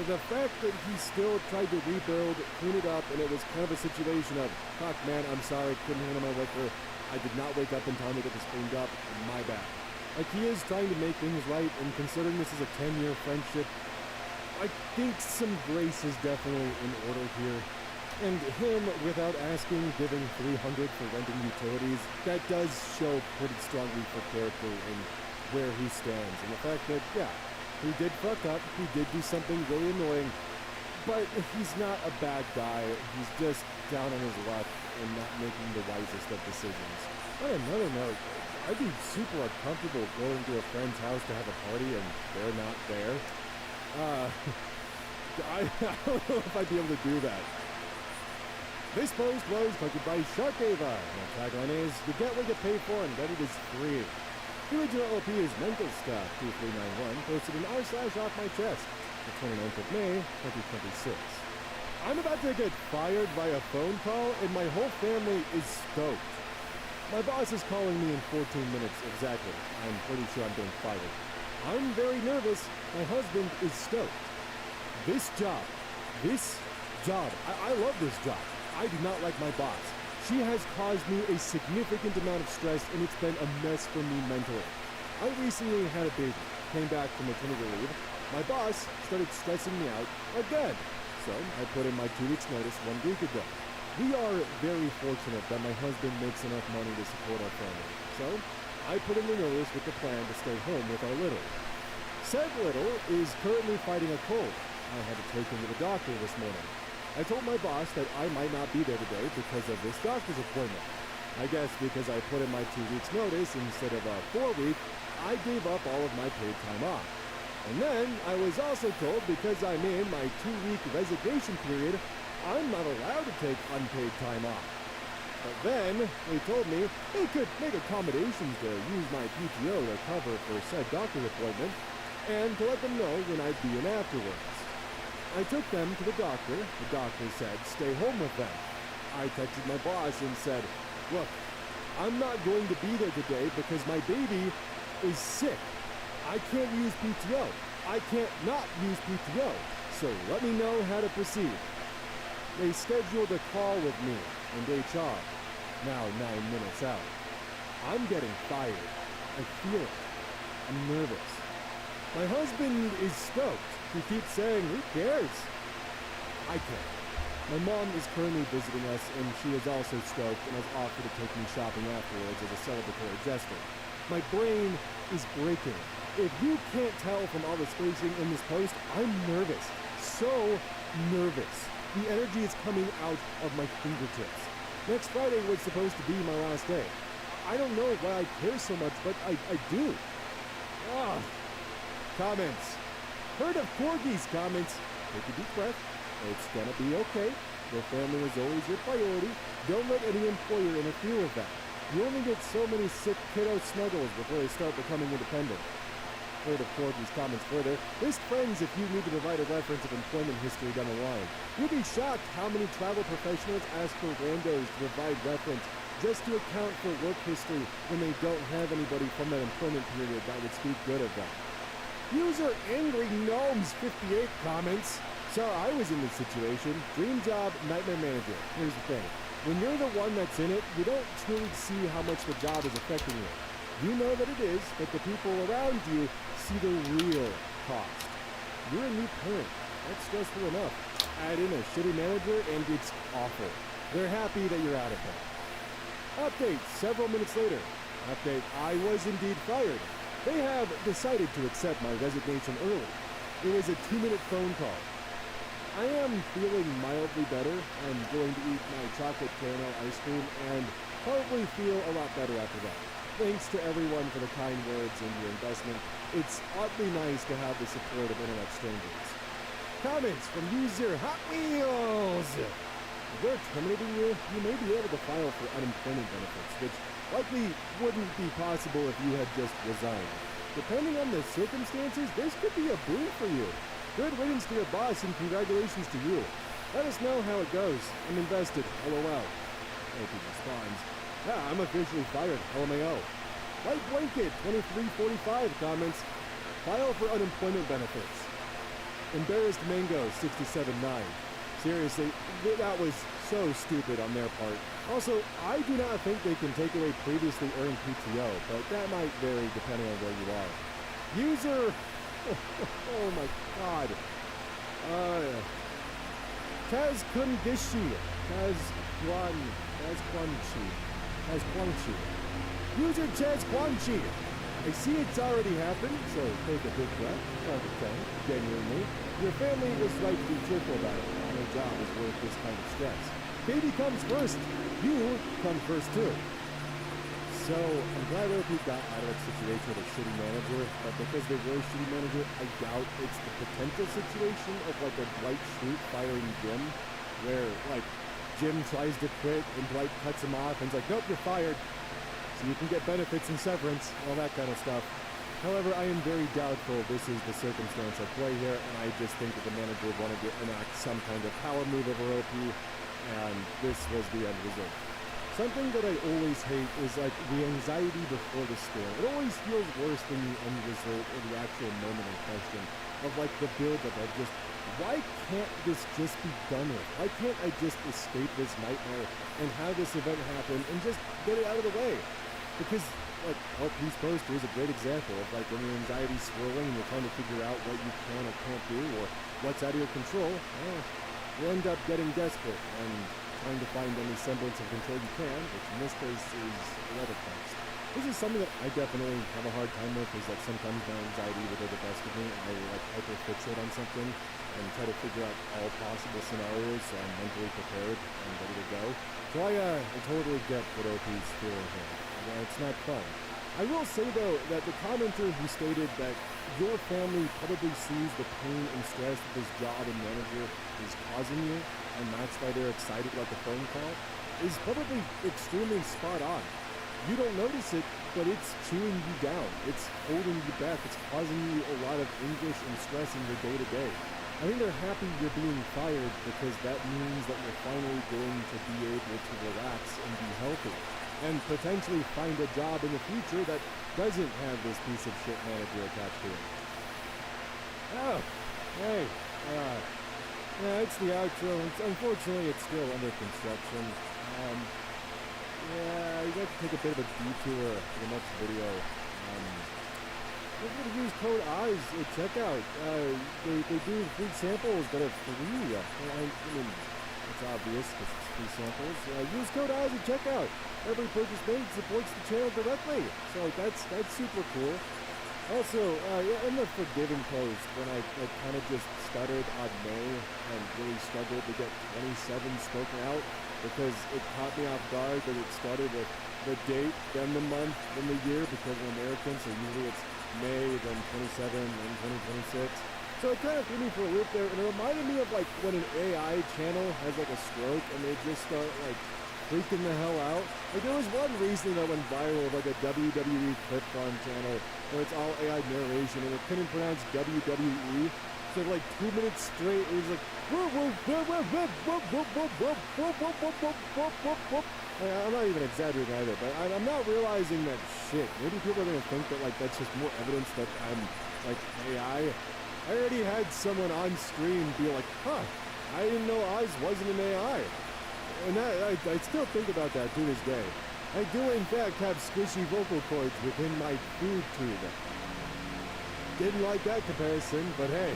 the fact that he still tried to rebuild, clean it up, and it was kind of a situation of, fuck man, I'm sorry, couldn't handle my liquor, I did not wake up in time to get this cleaned up, my bad. Like, he is trying to make things right, and considering this is a 10-year friendship, I think some grace is definitely in order here. And him, without asking, giving $300 for renting utilities, that does show pretty strongly for character and where he stands. And the fact that, yeah, he did fuck up, he did do something really annoying, but he's not a bad guy. He's just down on his luck and not making the wisest of decisions. On another note, I'd be super uncomfortable going to a friend's house to have a party and they're not there. I don't know if I'd be able to do that. This post was posted by Shark Ava. The tagline is, you get what you pay for and Reddit is free. The original OP is Mental Stuff 2391, posted in r/offmychest, the 29th of May, 2026. I'm about to get fired by a phone call, and my whole family is stoked. My boss is calling me in 14 minutes exactly. I'm pretty sure I'm getting fired. I'm very nervous. My husband is stoked. This job, I love this job. I do not like my boss. She has caused me a significant amount of stress, and it's been a mess for me mentally. I recently had a baby, came back from maternity leave. My boss started stressing me out again. So I put in my 2 weeks notice 1 week ago. We are very fortunate that my husband makes enough money to support our family. So I put in the notice with the plan to stay home with our little. Said little is currently fighting a cold. I had to take him to the doctor this morning. I told my boss that I might not be there today because of this doctor's appointment. I guess because I put in my 2 weeks notice instead of a 4-week, I gave up all of my paid time off. And then I was also told because I'm in my 2-week resignation period, I'm not allowed to take unpaid time off. But then they told me they could make accommodations to use my PTO to cover for said doctor's appointment and to let them know when I'd be in afterwards. I took them to the doctor. The doctor said, stay home with them. I texted my boss and said, look, I'm not going to be there today because my baby is sick. I can't use PTO. I can't not use PTO. So let me know how to proceed. They scheduled a call with me and HR. Now 9 minutes out. I'm getting fired. I feel it. I'm nervous. My husband is stoked. He keeps saying, who cares? I care. My mom is currently visiting us, and she is also stoked and has offered to take me shopping afterwards as a celebratory gesture. My brain is breaking. If you can't tell from all the spacing in this post, I'm nervous. So nervous. The energy is coming out of my fingertips. Next Friday was supposed to be my last day. I don't know why I care so much, but I do. Comments. Heard of Corgi's comments. Take a deep breath. It's gonna be okay. Your family is always your priority. Don't let any employer interfere with that. You only get so many sick kiddo snuggles before they start becoming independent. Heard of Corgi's comments further. List friends if you need to provide a reference of employment history down the line. You'll be shocked how many travel professionals ask for randos to provide reference just to account for work history when they don't have anybody from that employment period that would speak good of them. User Angry Gnomes 58 comments. So I was in this situation. Dream job, nightmare manager. Here's the thing. When you're the one that's in it, you don't truly see how much the job is affecting you. You know that it is, but the people around you see the real cost. You're a new parent. That's stressful enough. Add in a shitty manager and it's awful. They're happy that you're out of there. Update several minutes later. Update, I was indeed fired. They have decided to accept my resignation early. It was a 2-minute phone call. I am feeling mildly better. I'm going to eat my chocolate caramel ice cream and probably feel a lot better after that. thanks to everyone for the kind words and your investment. It's oddly nice to have the support of internet strangers. Comments from user Hot Wheels. If they're terminating you, you may be able to file for unemployment benefits, which likely wouldn't be possible if you had just resigned. Depending on the circumstances, this could be a boon for you. Good riddance to your boss and congratulations to you. Let us know how it goes. I'm invested. LOL. AP responds, yeah, I'm officially fired. LMAO. White Blanket 2345 comments, file for unemployment benefits. Embarrassed Mango 679. Seriously, that was so stupid on their part. Also, I do not think they can take away previously earned PTO, but that might vary depending on where you are. User... oh my god. Tazkungishi. Tazquanchi. User Tazquanchi. I see it's already happened, so take a big breath. Count to 10. Genuinely. Your family is right to be cheerful about it. No job is worth this kind of stress. Baby comes first. You come first too. So, I'm glad OP got out of that situation with a shitty manager, but because they were a shitty manager, I doubt it's the potential situation of like a Dwight Schrute firing Jim, where like Jim tries to quit and Dwight cuts him off and is like, nope, you're fired. So you can get benefits and severance, all that kind of stuff. However, I am very doubtful this is the circumstance at play here, and I just think that the manager wanted to enact some kind of power move over OP, and this was the end result. Something that I always hate is like the anxiety before the storm. It always feels worse than the end result or the actual moment in question of like the build-up of just, why can't this just be done with? Why can't I just escape this nightmare and have this event happen and just get it out of the way? Because like LP's poster is a great example of like when your anxiety's swirling and you're trying to figure out what you can or can't do or what's out of your control, you end up getting desperate and trying to find any semblance of control you can, which in this case is another text. This is something that I definitely have a hard time with, is that sometimes my anxiety will get the best of me. I like hyper-fixate on something and try to figure out all possible scenarios so I'm mentally prepared and ready to go. So I totally get what OP's feeling here. It's not fun. I will say though that the commenter who stated that your family probably sees the pain and stress that this job and manager is causing you, and that's why they're excited about the phone call, is probably extremely spot on. You don't notice it, but it's chewing you down. It's holding you back. It's causing you a lot of anguish and stress in your day-to-day. I think they're happy you're being fired because that means that you're finally going to be able to relax and be healthy, and potentially find a job in the future that doesn't have this piece of shit manager attached to it. Oh, hey, yeah, it's the outro. Unfortunately, it's still under construction. Yeah, you got to take a bit of a detour for the next video. We're going to use code EYES at checkout. They do free samples that are free. I mean, it's obvious because it's free samples. Use code EYES at checkout. Every purchase made supports the channel directly. So that's super cool. Also, in the forgiving post, when I kind of just stuttered on May and really struggled to get 27 spoken out because it caught me off guard that it started with the date, then the month, then the year because I'm American, so usually it's May, then 27, then 2026. So it kind of threw me for a loop there, and it reminded me of like when an AI channel has like a stroke and they just start like freaking the hell out. Like there was one recently that went viral of like a WWE clip farm channel where it's all AI narration and it couldn't pronounce WWE. So like 2 minutes straight it was like I'm not even exaggerating either, but I'm not realizing that shit. Maybe people are gonna think that like that's just more evidence that I'm like AI. I already had someone on screen be like, huh, I didn't know Oz wasn't an AI. And I still think about that to this day. I do in fact have squishy vocal cords within my food tube. Didn't like that comparison, but hey.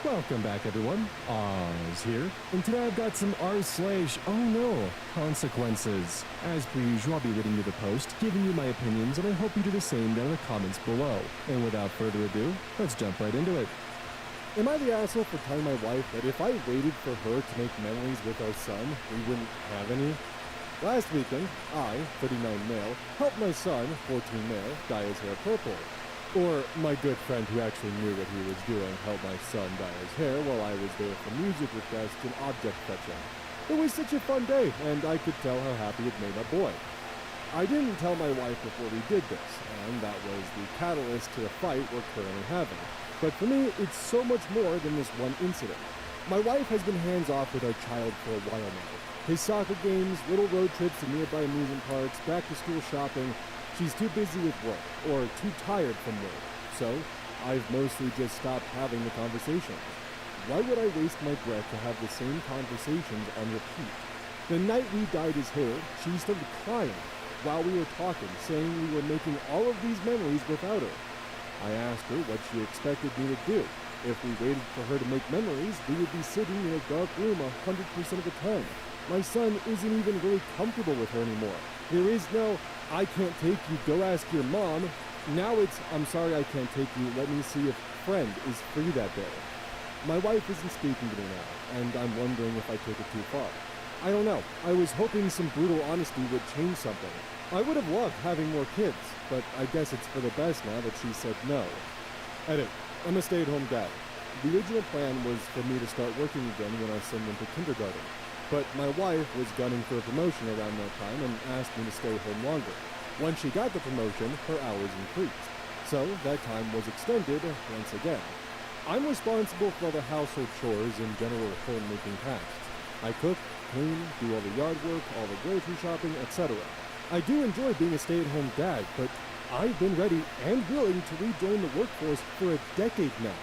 Welcome back, everyone. Oz here, and today I've got some r/oh no consequences. As per usual, I'll be reading you the post, giving you my opinions, and I hope you do the same down in the comments below. And without further ado, let's jump right into it. Am I the asshole for telling my wife that if I waited for her to make memories with our son, we wouldn't have any? Last weekend, I, 39 male, helped my son, 14 male, dye his hair purple. Or my good friend who actually knew what he was doing helped my son dye his hair while I was there for music requests and object fetching. It was such a fun day, and I could tell how happy it made my boy. I didn't tell my wife before we did this, and that was the catalyst to the fight we're currently having. But for me, it's so much more than this one incident. My wife has been hands-off with our child for a while now. His soccer games, little road trips to nearby amusement parks, back-to-school shopping. She's too busy with work, or too tired from work. So, I've mostly just stopped having the conversations. Why would I waste my breath to have the same conversations on repeat? The night we dyed his hair, she started crying while we were talking, saying we were making all of these memories without her. I asked her what she expected me to do. If we waited for her to make memories, we would be sitting in a dark room 100% of the time. My son isn't even really comfortable with her anymore. There is no, I can't take you, go ask your mom. Now it's, I'm sorry I can't take you, let me see if friend is free that day. My wife isn't speaking to me now, and I'm wondering if I took it too far. I don't know. I was hoping some brutal honesty would change something. I would have loved having more kids, but I guess it's for the best now that she said no. Edit. I'm a stay-at-home dad. The original plan was for me to start working again when our son went to kindergarten. But my wife was gunning for a promotion around that time and asked me to stay home longer. Once she got the promotion, her hours increased. So that time was extended once again. I'm responsible for all the household chores and general homemaking tasks. I cook, clean, do all the yard work, all the grocery shopping, etc. I do enjoy being a stay-at-home dad, but I've been ready and willing to rejoin the workforce for a decade now.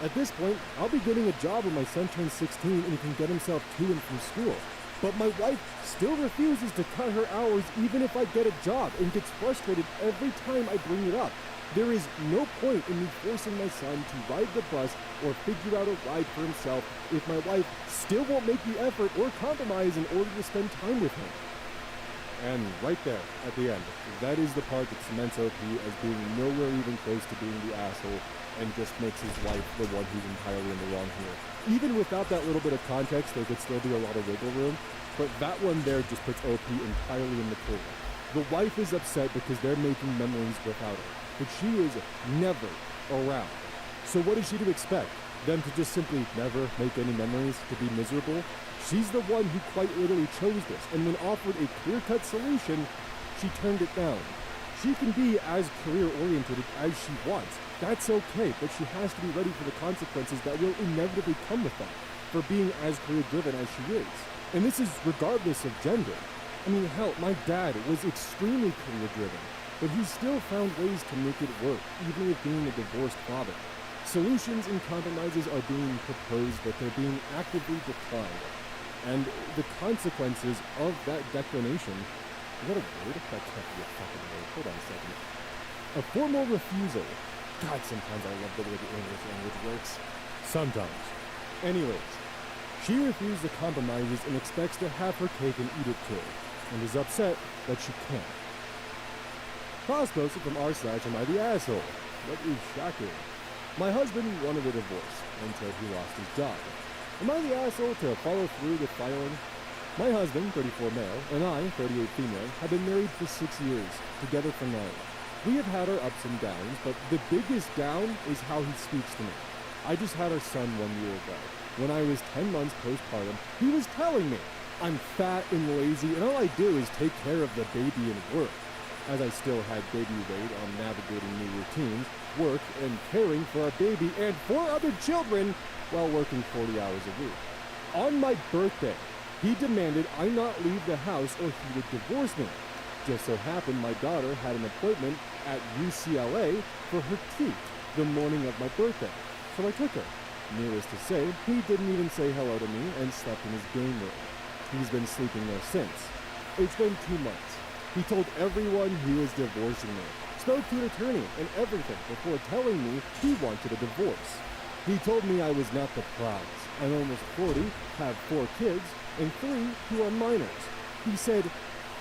At this point, I'll be getting a job when my son turns 16 and he can get himself to and from school. But my wife still refuses to cut her hours even if I get a job and gets frustrated every time I bring it up. There is no point in me forcing my son to ride the bus or figure out a ride for himself if my wife still won't make the effort or compromise in order to spend time with him. And right there, at the end, that is the part that cements OP as being nowhere even close to being the asshole and just makes his wife the one who's entirely in the wrong here. Even without that little bit of context, there could still be a lot of wiggle room, but that one there just puts OP entirely in the corner. The wife is upset because they're making memories without her, but she is never around. So what is she to expect? Them to just simply never make any memories, to be miserable? She's the one who quite literally chose this, and when offered a clear-cut solution, she turned it down. She can be as career-oriented as she wants. That's okay, but she has to be ready for the consequences that will inevitably come with that, for being as career-driven as she is. And this is regardless of gender. I mean, hell, my dad was extremely career-driven, but he still found ways to make it work, even with being a divorced father. Solutions and compromises are being proposed, but they're being actively declined. And the consequences of that declination, is that a word? That can't be a fucking word. Hold on a second. A formal refusal. God, sometimes I love the way the English language works. Sometimes. Anyways, she refused the compromises and expects to have her cake and eat it too, and is upset that she can't. Cross posted from r/am I the asshole? That is shocking. My husband wanted a divorce until he lost his job. Am I the asshole to follow through with filing? My husband, 34 male, and I, 38 female, have been married for 6 years, together for 9. We have had our ups and downs, but the biggest down is how he speaks to me. I just had our son 1 year ago. When I was 10 months postpartum, he was telling me I'm fat and lazy, and all I do is take care of the baby and work. As I still had baby weight on navigating new routines, work, and caring for our baby and 4 other children while working 40 hours a week. On my birthday, he demanded I not leave the house or he would divorce me. Just so happened my daughter had an appointment at UCLA for her teeth the morning of my birthday, so I took her. Needless to say, he didn't even say hello to me and slept in his game room. He's been sleeping there since. It's been 2 months. He told everyone he was divorcing me, spoke to an attorney and everything before telling me he wanted a divorce. He told me I was not the prize. I'm almost 40, have 4 kids, and 3 who are minors. He said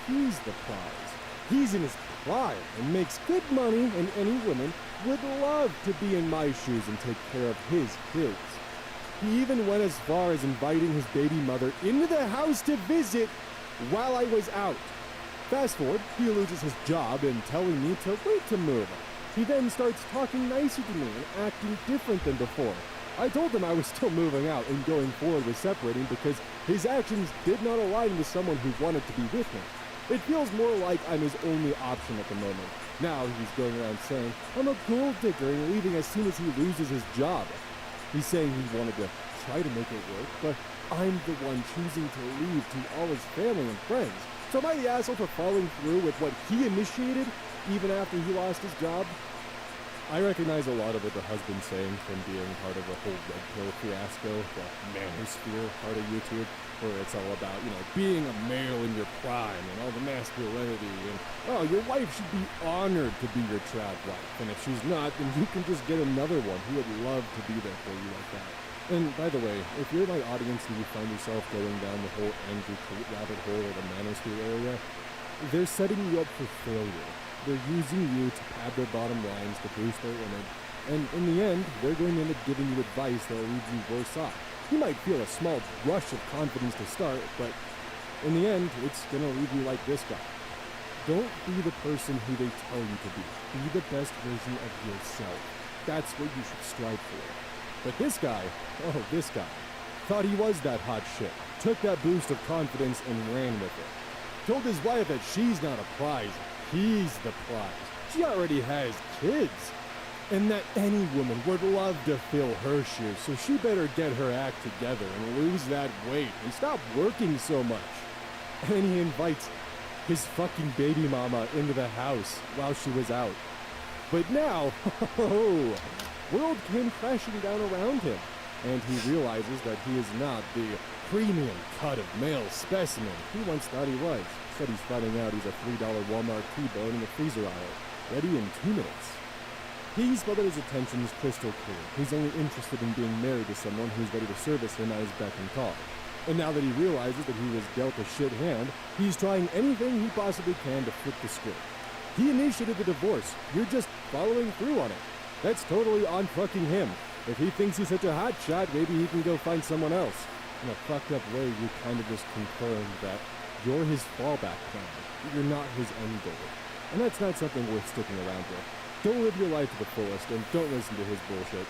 he's the prize. He's in his prime and makes good money, and any woman would love to be in my shoes and take care of his kids. He even went as far as inviting his baby mother into the house to visit while I was out. Fast forward, he loses his job and telling me to wait to move. He then starts talking nicer to me and acting different than before. I told him I was still moving out and going forward with separating because his actions did not align with someone who wanted to be with me. It feels more like I'm his only option at the moment. Now he's going around saying I'm a gold digger and leaving as soon as he loses his job. He's saying he wanted to try to make it work, but I'm the one choosing to leave to all his family and friends. So am I the asshole for following through with what he initiated even after he lost his job? I recognize a lot of what the husband's saying from being part of the whole red pill fiasco, the manosphere part of YouTube, where it's all about, being a male in your prime and all the masculinity and, oh, your wife should be honored to be your trad wife. And if she's not, then you can just get another one who would love to be there for you like that. And by the way, if you're my audience and you find yourself going down the whole angry rabbit hole of the manosphere area, they're setting you up for failure. They're using you to pad their bottom lines to boost their image, and in the end, they're going to end up giving you advice that will leave you worse off. You might feel a small rush of confidence to start, but in the end, it's going to leave you like this guy. Don't be the person who they tell you to be. Be the best version of yourself. That's what you should strive for. But this guy, thought he was that hot shit, took that boost of confidence and ran with it. Told his wife that she's not a prize, he's the prize. She already has kids. And that any woman would love to fill her shoes, so she better get her act together and lose that weight and stop working so much. And then he invites his fucking baby mama into the house while she was out. But now, world came crashing down around him, and he realizes that he is not the premium cut of male specimen he once thought he was. Said he's finding out he's a $3 Walmart T-bone in the freezer aisle, ready in 2 minutes. He's well that his attention is crystal clear. He's only interested in being married to someone who's ready to service him at his beck and call. And now that he realizes that he was dealt a shit hand, he's trying anything he possibly can to flip the script. He initiated the divorce. You're just following through on it. That's totally on fucking him. If he thinks he's such a hot shot, maybe he can go find someone else. In a fucked up way, you kind of just confirmed that you're his fallback plan. You're not his end goal. And that's not something worth sticking around with. Don't live your life to the fullest, and don't listen to his bullshit.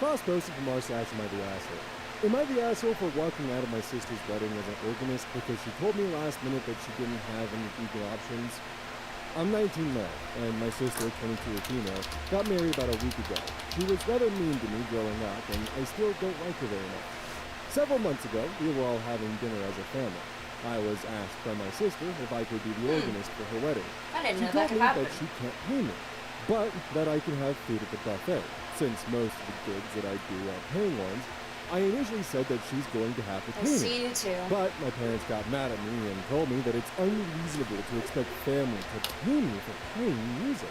Cross posted from r/am I the asshole. Am I the asshole for walking out of my sister's wedding as an organist because she told me last minute that she didn't have any legal options? I'm 19 now, and my sister, 22 a female, got married about a week ago. She was rather mean to me growing up, and I still don't like her very much. Several months ago, we were all having dinner as a family. I was asked by my sister if I could be the organist for her wedding. I didn't know She that told could me happen. that she can't pay me, but that I can have food at the buffet. Since most of the gigs that I do are paying ones, I initially said that she's going to have to I pay me. see you too. But my parents got mad at me and told me that it's unreasonable to expect family to pay me for playing music.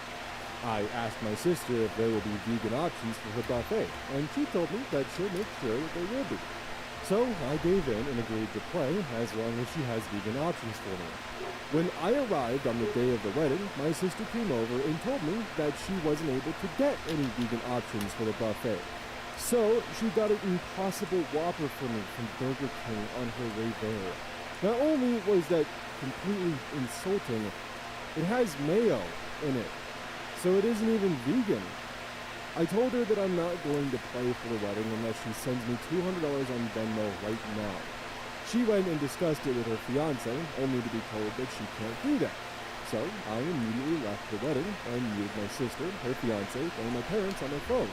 I asked my sister if there will be vegan options for her buffet, and she told me that she'll make sure that there will be. So I gave in and agreed to play as long as she has vegan options for me. When I arrived on the day of the wedding, my sister came over and told me that she wasn't able to get any vegan options for the buffet. So she got an Impossible Whopper for me from Burger King on her way there. Not only was that completely insulting, it has mayo in it, so it isn't even vegan. I told her that I'm not going to play for the wedding unless she sends me $200 on Venmo right now. She went and discussed it with her fiancé, only to be told that she can't do that. So I immediately left the wedding and muted my sister, her fiancé, and my parents on my phone.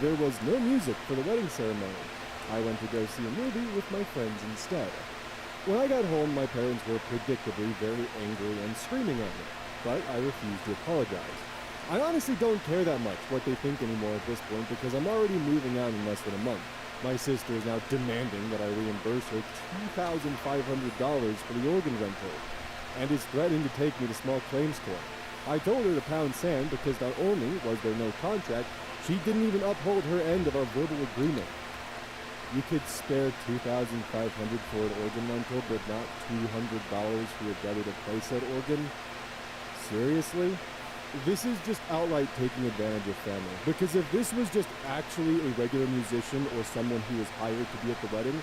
There was no music for the wedding ceremony. I went to go see a movie with my friends instead. When I got home, my parents were predictably very angry and screaming at me, but I refused to apologize. I honestly don't care that much what they think anymore at this point because I'm already moving out in less than a month. My sister is now demanding that I reimburse her $2,500 for the organ rental, and is threatening to take me to small claims court. I told her to pound sand because not only was there no contract, She didn't even uphold her end of our verbal agreement. You could spare $2,500 for an organ rental, but not $200 for your brother to play said organ? Seriously? This is just outright taking advantage of family. Because if this was just actually a regular musician or someone who was hired to be at the wedding,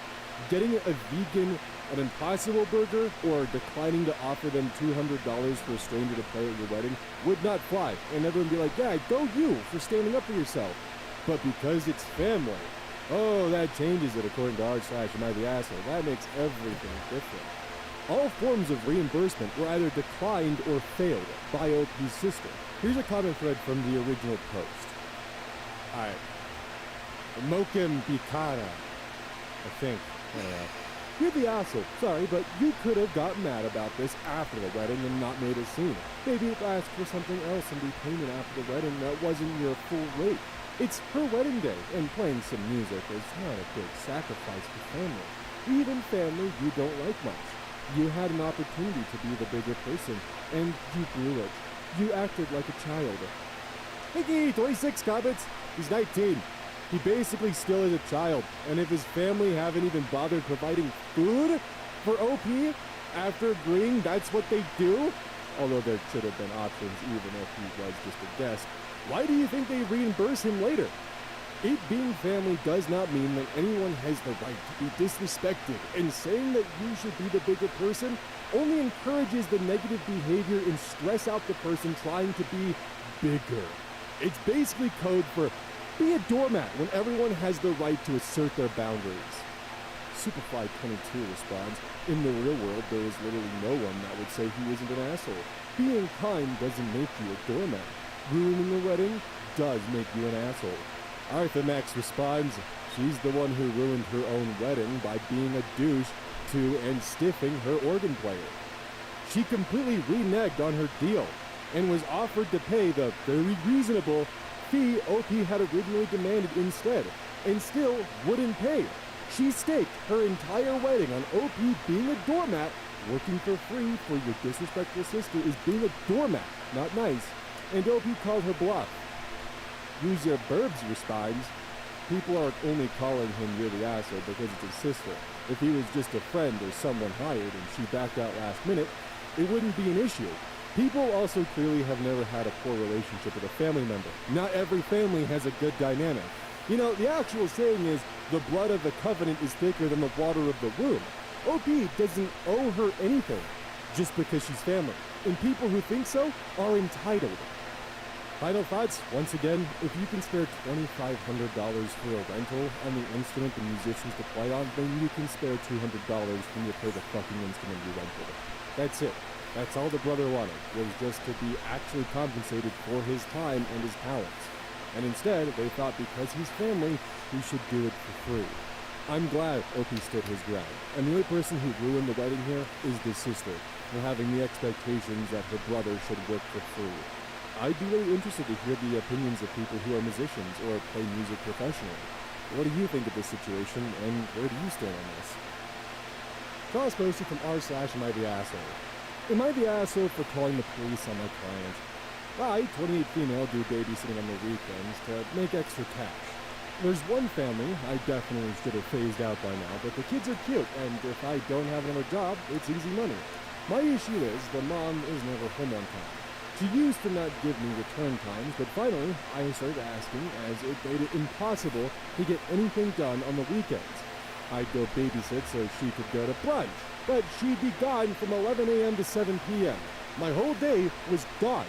getting a vegan an Impossible Burger or declining to offer them $200 for a stranger to play at your wedding would not fly. And everyone would be like, yeah, go you for standing up for yourself. But because it's family, oh, that changes it according to r/am I the asshole. That makes everything different. All forms of reimbursement were either declined or failed by OP's sister. Here's a comment thread from the original post. Alright. Mokim Bikara. I think. You're the asshole. Sorry, but you could have gotten mad about this after the wedding and not made a scene. Maybe ask for something else and be payment after the wedding that wasn't your full rate. It's her wedding day, and playing some music is not a big sacrifice for family. Even family you don't like much. You had an opportunity to be the bigger person, and you blew it. You acted like a child. Hickey, 26 comments. He's 19. He basically still is a child, and if his family haven't even bothered providing food for OP after agreeing that's what they do, although there should have been options even if he was just a guest, why do you think they reimburse him later? It being family does not mean that anyone has the right to be disrespected, and saying that you should be the bigger person only encourages the negative behavior and stress out the person trying to be bigger. It's basically code for be a doormat when everyone has the right to assert their boundaries. Superfly22 responds, in the real world there is literally no one that would say he isn't an asshole. Being kind doesn't make you a doormat. Ruining a wedding does make you an asshole. Arthur Max responds, she's the one who ruined her own wedding by being a douche to and stiffing her organ player. She completely reneged on her deal and was offered to pay the very reasonable fee OP had originally demanded instead, and still wouldn't pay. She staked her entire wedding on OP being a doormat. Working for free for your disrespectful sister is being a doormat, not nice, and OP called her bluff. Use Your Burbs responds, people aren't only calling him you're the asshole because it's his sister. If he was just a friend or someone hired and she backed out last minute, it wouldn't be an issue. People also clearly have never had a poor relationship with a family member. Not every family has a good dynamic. You know, the actual saying is, the blood of the covenant is thicker than the water of the womb. OP doesn't owe her anything, just because she's family. And people who think so are entitled. Final thoughts, once again, if you can spare $2,500 for a rental on the instrument the musicians to play on, then you can spare $200 when you play the fucking instrument you rented. That's it. That's all the brother wanted, was just to be actually compensated for his time and his talents. And instead, they thought because he's family, he should do it for free. I'm glad OP stood his ground, and the only person who ruined the wedding here is the sister, for having the expectations that her brother should work for free. I'd be really interested to hear the opinions of people who are musicians or play music professionally. What do you think of this situation, and where do you stand on this? Cross posted from r/am I the asshole. Am I the asshole for calling the police on my client? I, 28 female, do babysitting on the weekends to make extra cash. There's one family I definitely should have phased out by now, but the kids are cute, and if I don't have another job, it's easy money. My issue is the mom is never home on time. She used to not give me return times, but finally I started asking as it made it impossible to get anything done on the weekends. I'd go babysit so she could go to brunch, but she'd be gone from 11 a.m. to 7 p.m. My whole day was gone.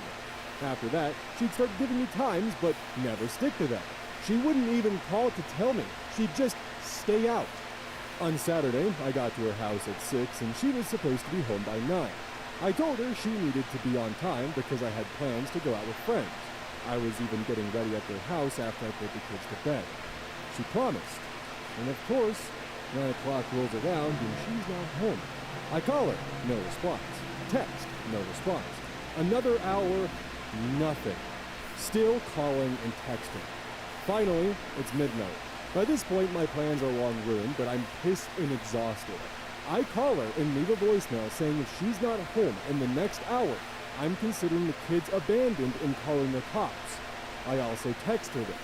After that, she'd start giving me times, but never stick to them. She wouldn't even call to tell me. She'd just stay out. On Saturday, I got to her house at 6, and she was supposed to be home by 9. I told her she needed to be on time because I had plans to go out with friends. I was even getting ready at their house after I put the kids to bed. She promised. And of course, 9 o'clock rolls around and she's not home. I call her, no response. Text, no response. Another hour, nothing. Still calling and texting. Finally, it's midnight. By this point, my plans are long ruined, but I'm pissed and exhausted. I call her and leave a voicemail saying if she's not home in the next hour, I'm considering the kids abandoned and calling the cops. I also text her this.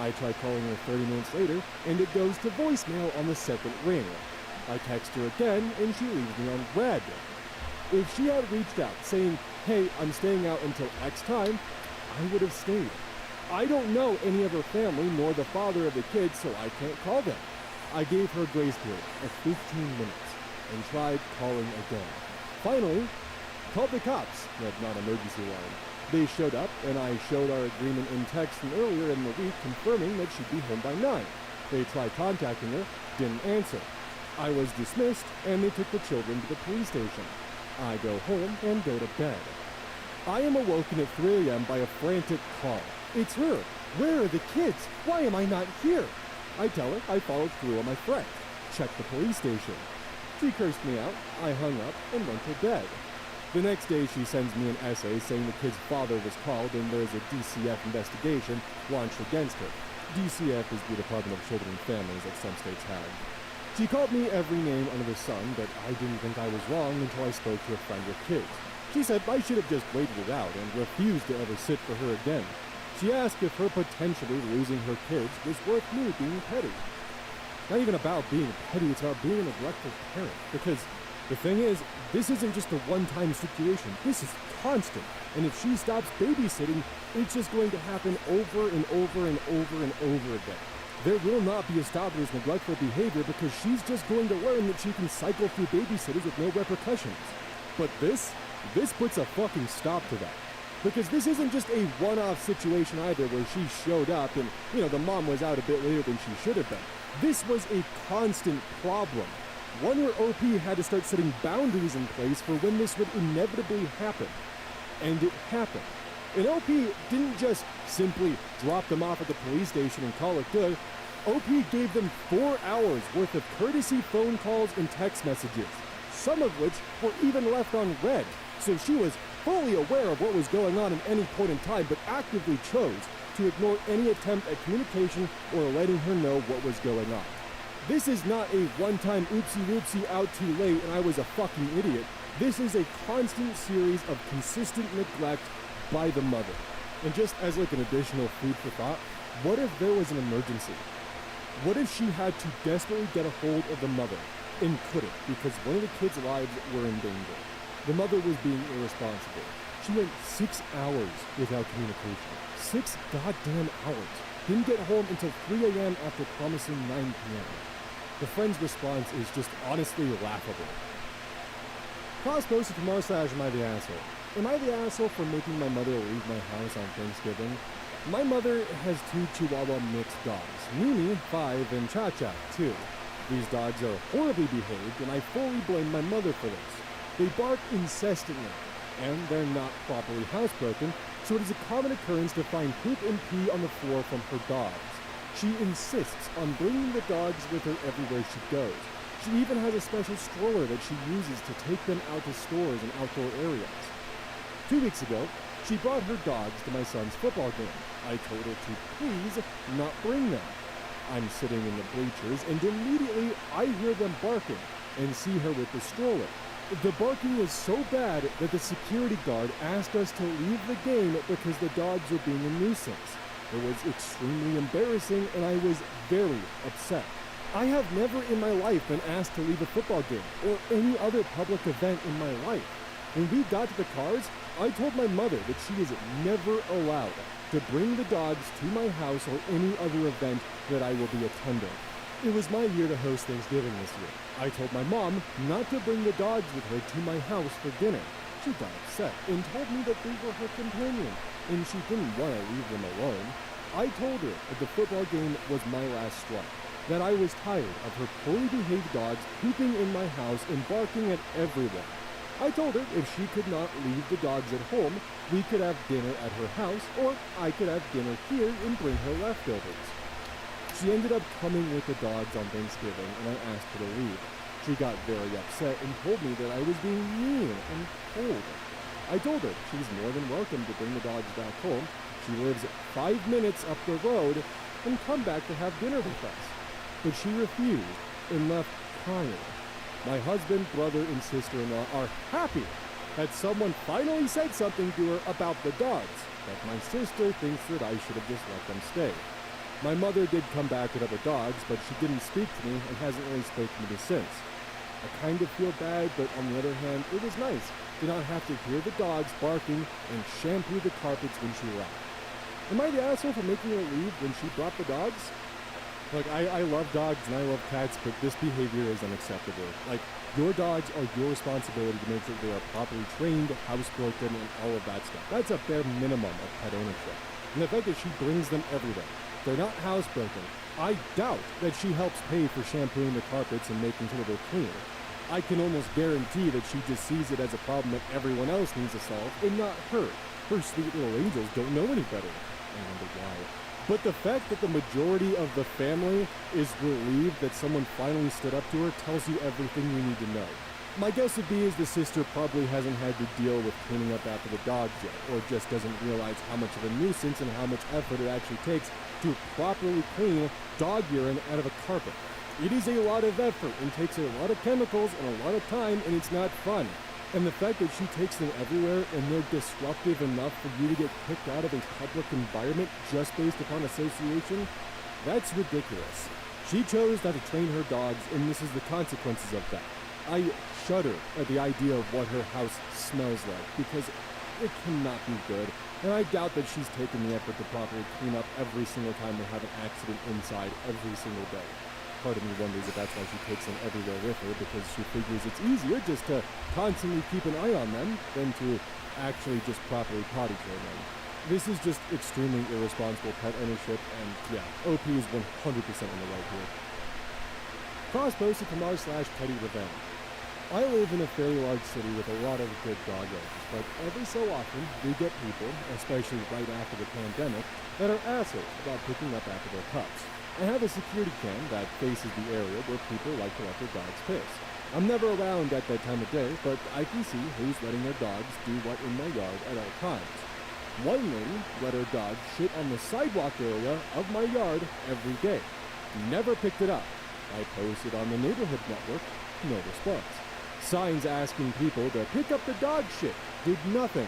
I try calling her 30 minutes later, and it goes to voicemail on the second ring. I text her again, and she leaves me on red. If she had reached out saying, "Hey, I'm staying out until X time," I would have stayed. I don't know any of her family nor the father of the kids, so I can't call them. I gave her a grace period of 15 minutes and tried calling again. Finally, called the cops, but not emergency line. They showed up, and I showed our agreement in text from earlier in the week confirming that she'd be home by 9. They tried contacting her, didn't answer. I was dismissed, and they took the children to the police station. I go home and go to bed. I am awoken at 3 a.m. by a frantic call. It's her. Where are the kids? Why am I not here? I tell her I followed through on my threat. Check the police station. She cursed me out. I hung up and went to bed. The next day, she sends me an essay saying the kid's father was called and there's a DCF investigation launched against her. DCF is the Department of Children and Families that some states have. She called me every name under the sun, but I didn't think I was wrong until I spoke to a friend with kids. She said I should have just waited it out and refused to ever sit for her again. She asked if her potentially losing her kids was worth me being petty. Not even about being petty, it's about being a neglectful parent. Because the thing is, this isn't just a one-time situation. This is constant. And if she stops babysitting, it's just going to happen over and over and over and over again. There will not be a stop to this neglectful behavior because she's just going to learn that she can cycle through babysitters with no repercussions. But this puts a fucking stop to that. Because this isn't just a one-off situation either where she showed up and, the mom was out a bit later than she should have been. This was a constant problem. One where OP had to start setting boundaries in place for when this would inevitably happen. And it happened. And OP didn't just simply drop them off at the police station and call it good. OP gave them 4 hours worth of courtesy phone calls and text messages, some of which were even left on read. So she was fully aware of what was going on at any point in time, but actively chose to ignore any attempt at communication or letting her know what was going on. This is not a one-time oopsie-whoopsie out too late and I was a fucking idiot. This is a constant series of consistent neglect by the mother. And just as like an additional food for thought, what if there was an emergency? What if she had to desperately get a hold of the mother and couldn't because one of the kids' lives were in danger? The mother was being irresponsible. She went 6 hours without communication. 6 goddamn hours. Didn't get home until 3 a.m. after promising 9 p.m. The friend's response is just honestly laughable. Cross posted from r/am I the asshole? Am I the asshole for making my mother leave my house on Thanksgiving? My mother has 2 Chihuahua mixed dogs, Mimi, 5, and Cha-Cha, 2. These dogs are horribly behaved, and I fully blame my mother for this. They bark incessantly, and they're not properly housebroken, so it is a common occurrence to find poop and pee on the floor from her dogs. She insists on bringing the dogs with her everywhere she goes. She even has a special stroller that she uses to take them out to stores and outdoor areas. 2 weeks ago, she brought her dogs to my son's football game. I told her to please not bring them. I'm sitting in the bleachers, and immediately I hear them barking and see her with the stroller. The barking was so bad that the security guard asked us to leave the game because the dogs were being a nuisance. It was extremely embarrassing, and I was very upset. I have never in my life been asked to leave a football game or any other public event in my life. When we got to the cars, I told my mother that she is never allowed to bring the dogs to my house or any other event that I will be attending. It was my year to host Thanksgiving this year. I told my mom not to bring the dogs with her to my house for dinner. She got upset and told me that they were her companion, and she didn't want to leave them alone. I told her that the football game was my last straw, that I was tired of her poorly behaved dogs pooping in my house and barking at everyone. I told her if she could not leave the dogs at home, we could have dinner at her house, or I could have dinner here and bring her leftovers. She ended up coming with the dogs on Thanksgiving, and I asked her to leave. She got very upset and told me that I was being mean and cold. I told her she's more than welcome to bring the dogs back home. She lives 5 minutes up the road and come back to have dinner with us. But she refused and left crying. My husband, brother, and sister-in-law are happy that someone finally said something to her about the dogs, but my sister thinks that I should have just let them stay. My mother did come back with other dogs, but she didn't speak to me and hasn't really spoken to me since. I kind of feel bad, but on the other hand, it was nice to not have to hear the dogs barking and shampoo the carpets when she left. Am I the asshole for making her leave when she brought the dogs? Look, I love dogs and I love cats, but this behavior is unacceptable. Like, your dogs are your responsibility to make sure they are properly trained, housebroken, and all of that stuff. That's a bare minimum of pet ownership. And the fact that she brings them everywhere, they're not housebroken. I doubt that she helps pay for shampooing the carpets and making sure they're clean. I can almost guarantee that she just sees it as a problem that everyone else needs to solve, and not her. Her sweet little angels don't know any better. I wonder why. But the fact that the majority of the family is relieved that someone finally stood up to her tells you everything you need to know. My guess would be is the sister probably hasn't had to deal with cleaning up after the dogs yet, or just doesn't realize how much of a nuisance and how much effort it actually takes to properly clean dog urine out of a carpet. It is a lot of effort and takes a lot of chemicals and a lot of time, and it's not fun. And the fact that she takes them everywhere and they're disruptive enough for you to get kicked out of a public environment just based upon association, that's ridiculous. She chose not to train her dogs, and this is the consequences of that. I shudder at the idea of what her house smells like, because it cannot be good, and I doubt that she's taken the effort to properly clean up every single time they have an accident inside every single day. Part of me wonders if that's why she takes them everywhere with her, because she figures it's easier just to constantly keep an eye on them than to actually just properly potty train them. This is just extremely irresponsible pet ownership, and yeah, OP is 100% on the right here. Cross-posted from r/petty revenge. I live in a fairly large city with a lot of good dog owners, but every so often we get people, especially right after the pandemic, that are assholes about picking up after their pups. I have a security cam that faces the area where people like to let their dogs piss. I'm never around at that time of day, but I can see who's letting their dogs do what in my yard at all times. One lady let her dog shit on the sidewalk area of my yard every day. Never picked it up. I posted on the neighborhood network, no response. Signs asking people to pick up the dog shit, did nothing.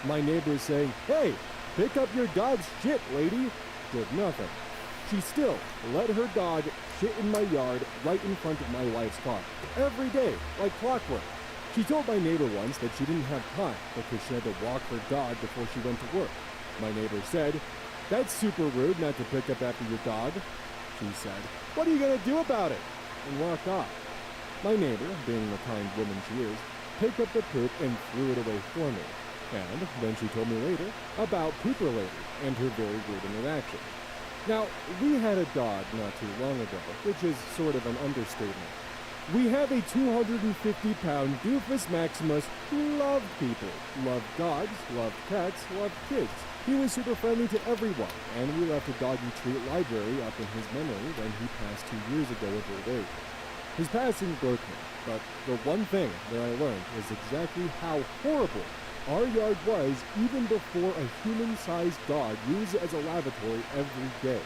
My neighbors saying, "Hey, pick up your dog's shit, lady," did nothing. She still let her dog shit in my yard right in front of my wife's car, every day, like clockwork. She told my neighbor once that she didn't have time because she had to walk her dog before she went to work. My neighbor said, "That's super rude not to pick up after your dog." She said, "What are you going to do about it?" and walked off. My neighbor, being the kind woman she is, picked up the poop and threw it away for me. And then she told me later about Pooper Lady and her very rude interaction. Now, we had a dog not too long ago, which is sort of an understatement. We have a 250-pound doofus Maximus who loved people, loved dogs, loved cats, loved kids. He was super friendly to everyone, and we left a doggy treat library up in his memory when he passed 2 years ago of old age. His passing broke me, but the one thing that I learned was exactly how horrible our yard was even before a human-sized dog used it as a lavatory every day.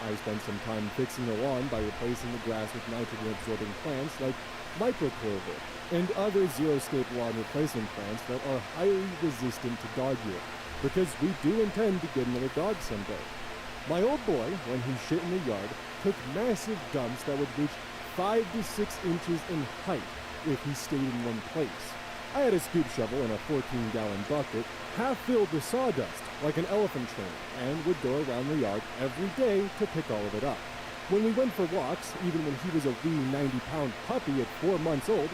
I spent some time fixing the lawn by replacing the grass with nitrogen-absorbing plants like microclover and other zero-scape lawn replacement plants that are highly resistant to dog urine, because we do intend to get another dog someday. My old boy, when he shit in the yard, took massive dumps that would reach 5 to 6 inches in height if he stayed in one place. I had a scoop shovel and a 14-gallon bucket half filled with sawdust, like an elephant train, and would go around the yard every day to pick all of it up. When we went for walks, even when he was a wee 90-pound puppy at 4 months old,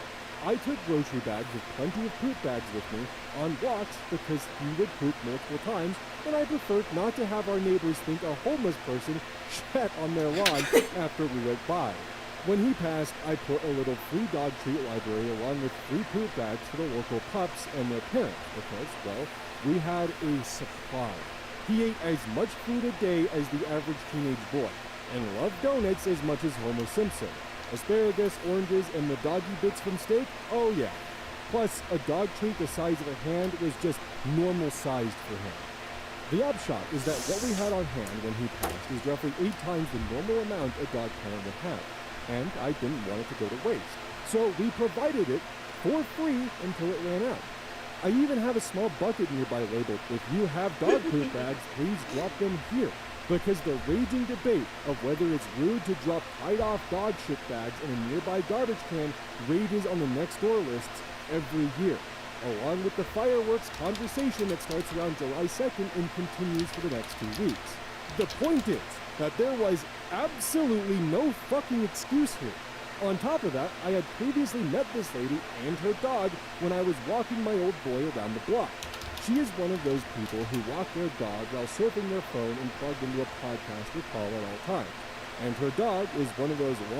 I took grocery bags with plenty of poop bags with me on walks because he would poop multiple times, and I preferred not to have our neighbors think a homeless person shat on their lawn after we went by. When he passed, I put a little free dog treat library along with free poop bags for the local pups and their parents because, well, we had a supply. He ate as much food a day as the average teenage boy, and loved donuts as much as Homer Simpson. Asparagus, oranges, and the doggy bits from steak? Oh yeah. Plus, a dog treat the size of a hand was just normal sized for him. The upshot is that what we had on hand when he passed was roughly 8 times the normal amount a dog parent would have. And I didn't want it to go to waste. So we provided it for free until it ran out. I even have a small bucket nearby labeled, "If you have dog poop bags, please drop them here." because the raging debate of whether it's rude to drop tied-off dog shit bags in a nearby garbage can rages on the next door lists every year, along with the fireworks conversation that starts around July 2nd and continues for the next 2 weeks. The point is that there was absolutely no fucking excuse here. On top of that, I had previously met this lady and her dog when I was walking my old boy around the block. She is one of those people who walk their dog while surfing their phone and plugged into a podcast or call at all times. And her dog is one of those long